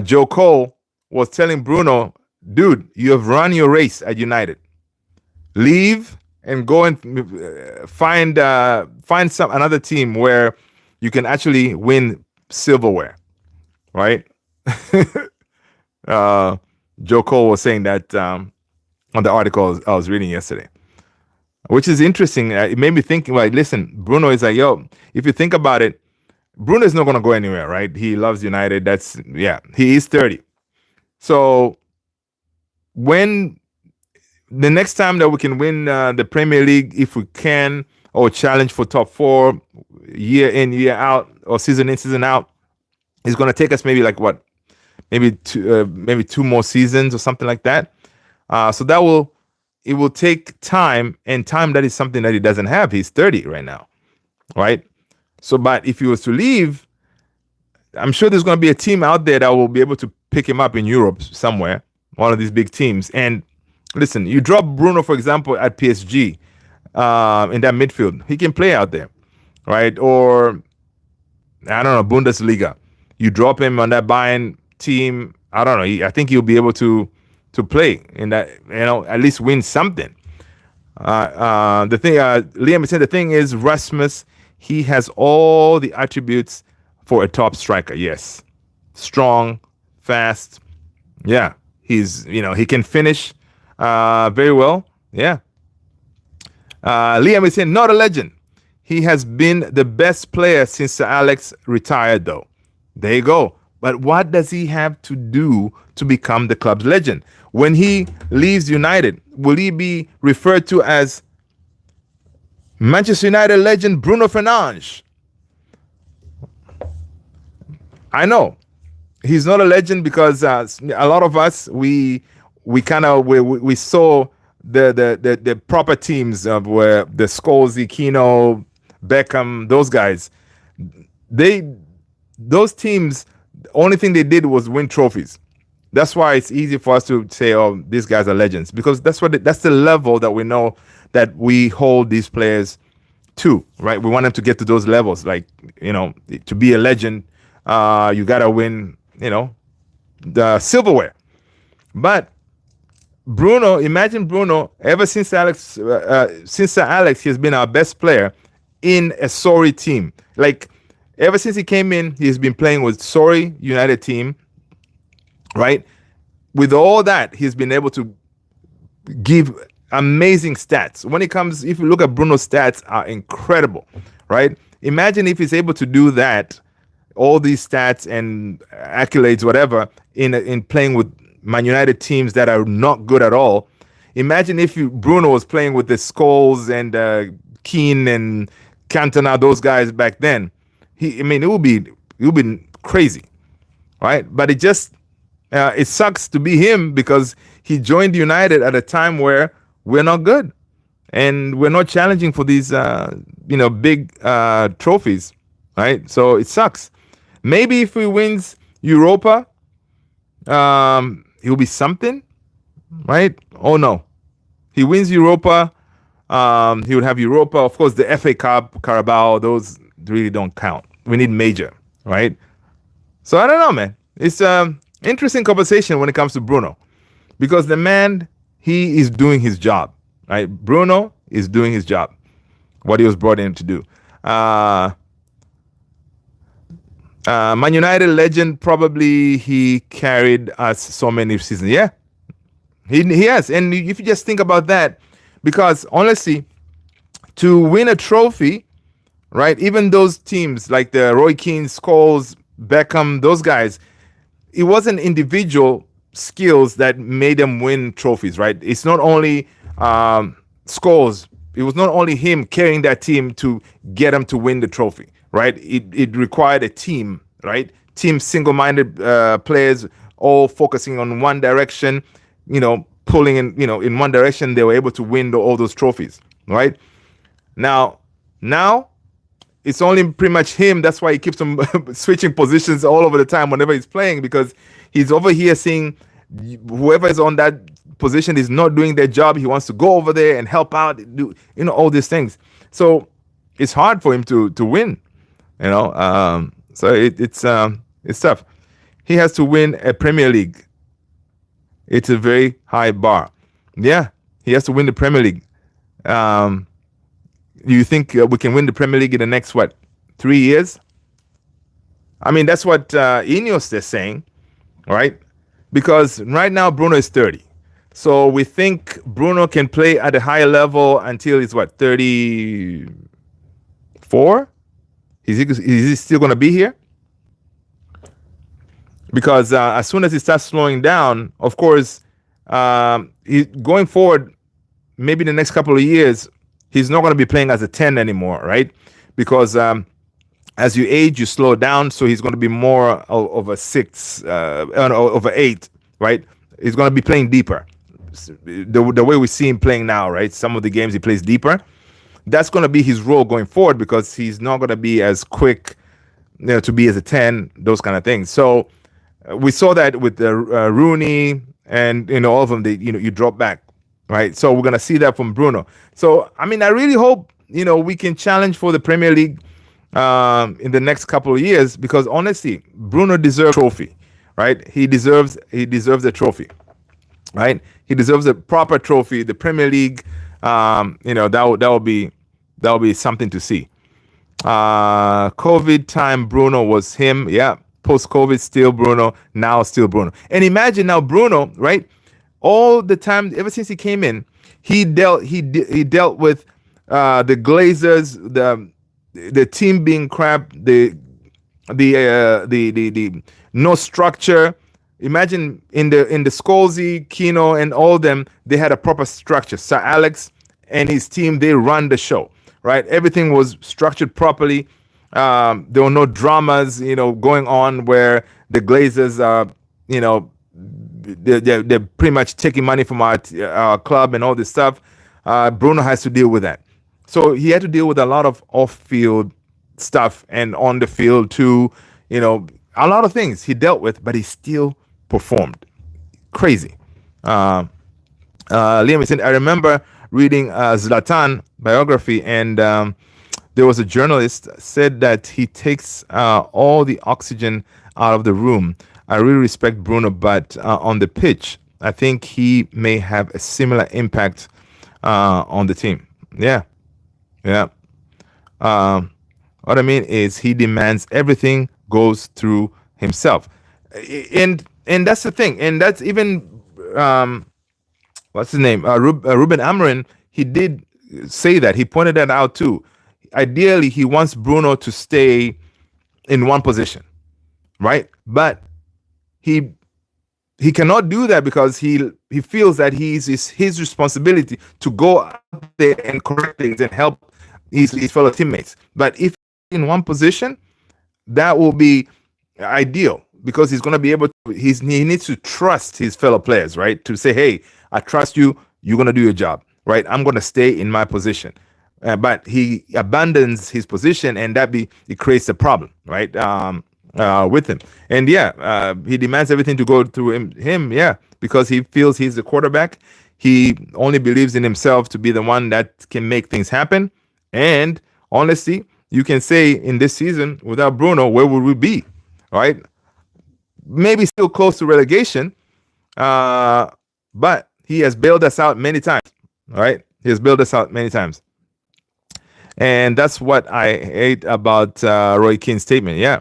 Joe Cole was telling Bruno, dude, you have run your race at United. Leave and go and find another team where you can actually win silverware, right? Joe Cole was saying that on the article I was reading yesterday, which is interesting. It made me think, like, listen, Bruno is like, yo, if you think about it, Bruno is not going to go anywhere, right? He loves United. He is 30. So when the next time that we can win the Premier League, if we can, or challenge for top 4 year in, year out, or season in, season out, it's going to take us maybe two more seasons or something like that. So it will take time, and time that is something that he doesn't have. He's 30 right now, right? So, but if he was to leave, I'm sure there's going to be a team out there that will be able to pick him up in Europe somewhere, one of these big teams. And listen, you drop Bruno, for example, at PSG in that midfield, he can play out there, right? Or I don't know, Bundesliga. You drop him on that Bayern team, I don't know. I think he'll be able to play in that, at least win something. The thing, Liam said, the thing is, Rasmus, he has all the attributes for a top striker. Yes, strong, fast. Yeah, he's he can finish very well. Yeah. Liam is saying, not a legend. He has been the best player since Sir Alex retired, though. There you go. But what does he have to do to become the club's legend? When he leaves United, will he be referred to as Manchester United legend Bruno Fernandes? I know he's not a legend because a lot of us we saw the proper teams of where the Scholes, Kino, Beckham, those guys. Those teams, the only thing they did was win trophies. That's why it's easy for us to say, "Oh, these guys are legends," because that's the level that we know that we hold these players to, right? We want them to get to those levels. Like, to be a legend, you gotta win, the silverware. But Bruno, imagine Bruno. Ever since Sir Alex, he's been our best player in a sorry team. Like, ever since he came in, he's been playing with sorry United team, right? With all that, he's been able to give amazing stats. When it comes, if you look at Bruno's stats, are incredible, right? Imagine if he's able to do that, all these stats and accolades, whatever, in playing with Man United teams that are not good at all. Imagine if Bruno was playing with the Scholes and Keane and Cantona, those guys back then. It would be crazy, right? But it sucks to be him because he joined United at a time where we're not good and we're not challenging for these big trophies, right? So it sucks. Maybe if he wins Europa, he'll be something, right? Oh no, he wins Europa. He would have Europa, of course. The FA Cup, Carabao, those really don't count. We need major, right? So I don't know, man. It's interesting conversation when it comes to Bruno, because the man, he is doing his job, right? Bruno is doing his job, what he was brought in to do. Man United legend, probably he carried us so many seasons. Yeah, he has. And if you just think about that, because honestly, to win a trophy, right? Even those teams like the Roy Keane, Scholes, Beckham, those guys, it wasn't individual skills that made them win trophies, right? It's not only Scholes. It was not only him carrying that team to get them to win the trophy, right? It required a team, right? Team, single-minded players, all focusing on one direction, pulling in one direction. They were able to win all those trophies, right? Now it's only pretty much him. That's why he keeps on switching positions all over the time whenever he's playing, because he's over here seeing whoever is on that position is not doing their job. He wants to go over there and help out, do all these things. So it's hard for him to win, So it's tough. He has to win a Premier League. It's a very high bar. Yeah, he has to win the Premier League. Do you think we can win the Premier League in the next 3 years? I mean, that's what Ineos is saying, right? Because right now Bruno is 30. So we think Bruno can play at a higher level until he's 34? Is he still going to be here? Because as soon as he starts slowing down, of course, going forward, maybe the next couple of years, he's not going to be playing as a 10 anymore, right? Because as you age, you slow down. So he's going to be more of a 6, of an 8, right? He's going to be playing deeper. The way we see him playing now, right? Some of the games he plays deeper. That's going to be his role going forward, because he's not going to be as quick, to be as a 10, those kind of things. So we saw that with Rooney and, all of them, you drop back. Right, so we're gonna see that from Bruno. So I mean, I really hope we can challenge for the Premier League in the next couple of years, because honestly, Bruno deserves a trophy, right? He deserves a trophy, right? He deserves a proper trophy. The Premier League, that will be something to see. COVID time, Bruno was him. Yeah, post-COVID, still Bruno. Now still Bruno. And imagine now Bruno, right? All the time, ever since he came in, he dealt with the Glazers, the team being crap, the the no structure. Imagine in the Scalzi, Kino, and all them, they had a proper structure. Sir Alex and his team, they run the show, right? Everything was structured properly. There were no dramas, going on where the Glazers are, they're pretty much taking money from our club and all this stuff. Bruno has to deal with that. So he had to deal with a lot of off-field stuff and on the field too. A lot of things he dealt with, but he still performed. Crazy. Liam is saying, I remember reading Zlatan biography, and there was a journalist said that he takes all the oxygen out of the room. I really respect Bruno, but on the pitch, I think he may have a similar impact on the team. Yeah. What I mean is he demands everything goes through himself, and that's the thing, and that's even what's his name, Ruben Amorim. He did say that. He pointed that out too. Ideally, he wants Bruno to stay in one position, right? But he cannot do that because he feels that it's his responsibility to go out there and correct things and help his fellow teammates. But if in one position, that will be ideal because he's going to be able to. He needs to trust his fellow players, right? To say, hey, I trust you. You're going to do your job, right? I'm going to stay in my position. But he abandons his position, and it creates a problem, right? With him, and he demands everything to go through him, because he feels he's the quarterback. He only believes in himself to be the one that can make things happen. And honestly, you can say in this season, without Bruno, where would we be? Right? Maybe still close to relegation, but he has bailed us out many times. Right? He has bailed us out many times. And that's what I hate about Roy Keane's statement. Yeah.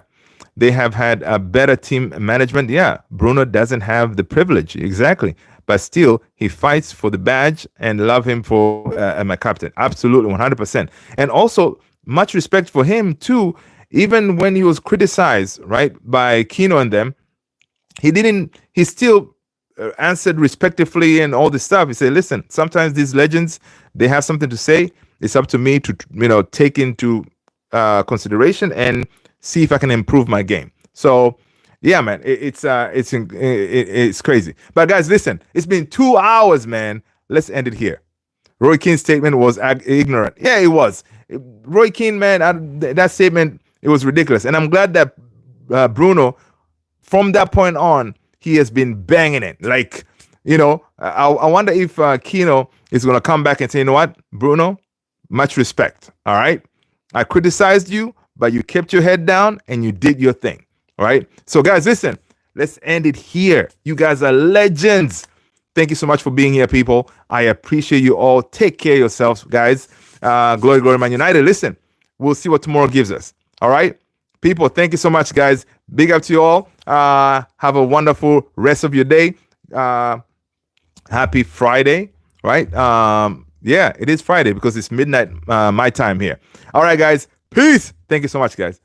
They have had a better team management. Yeah, Bruno doesn't have the privilege. Exactly. But still, he fights for the badge and love him for my captain. Absolutely, 100%. And also, much respect for him, too. Even when he was criticized, right, by Kino and them, he still answered respectfully and all this stuff. He said, listen, sometimes these legends, they have something to say. It's up to me to, take into consideration and see if I can improve my game. So, yeah, man, it's crazy. But guys, listen, it's been 2 hours, man. Let's end it here. Roy Keane's statement was ignorant. Yeah, it was. Roy Keane, man, that statement, it was ridiculous. And I'm glad that Bruno, from that point on, he has been banging it. Like, I wonder if Kino is going to come back and say, you know what, Bruno, much respect. All right. I criticized you, but you kept your head down and you did your thing. All right. So, guys, listen, let's end it here. You guys are legends. Thank you so much for being here, people. I appreciate you all. Take care of yourselves, guys. Glory, glory, Man United. Listen, we'll see what tomorrow gives us. All right. People, thank you so much, guys. Big up to you all. Have a wonderful rest of your day. Happy Friday, right? Yeah, it is Friday because it's midnight my time here. All right, guys. Peace. Thank you so much, guys.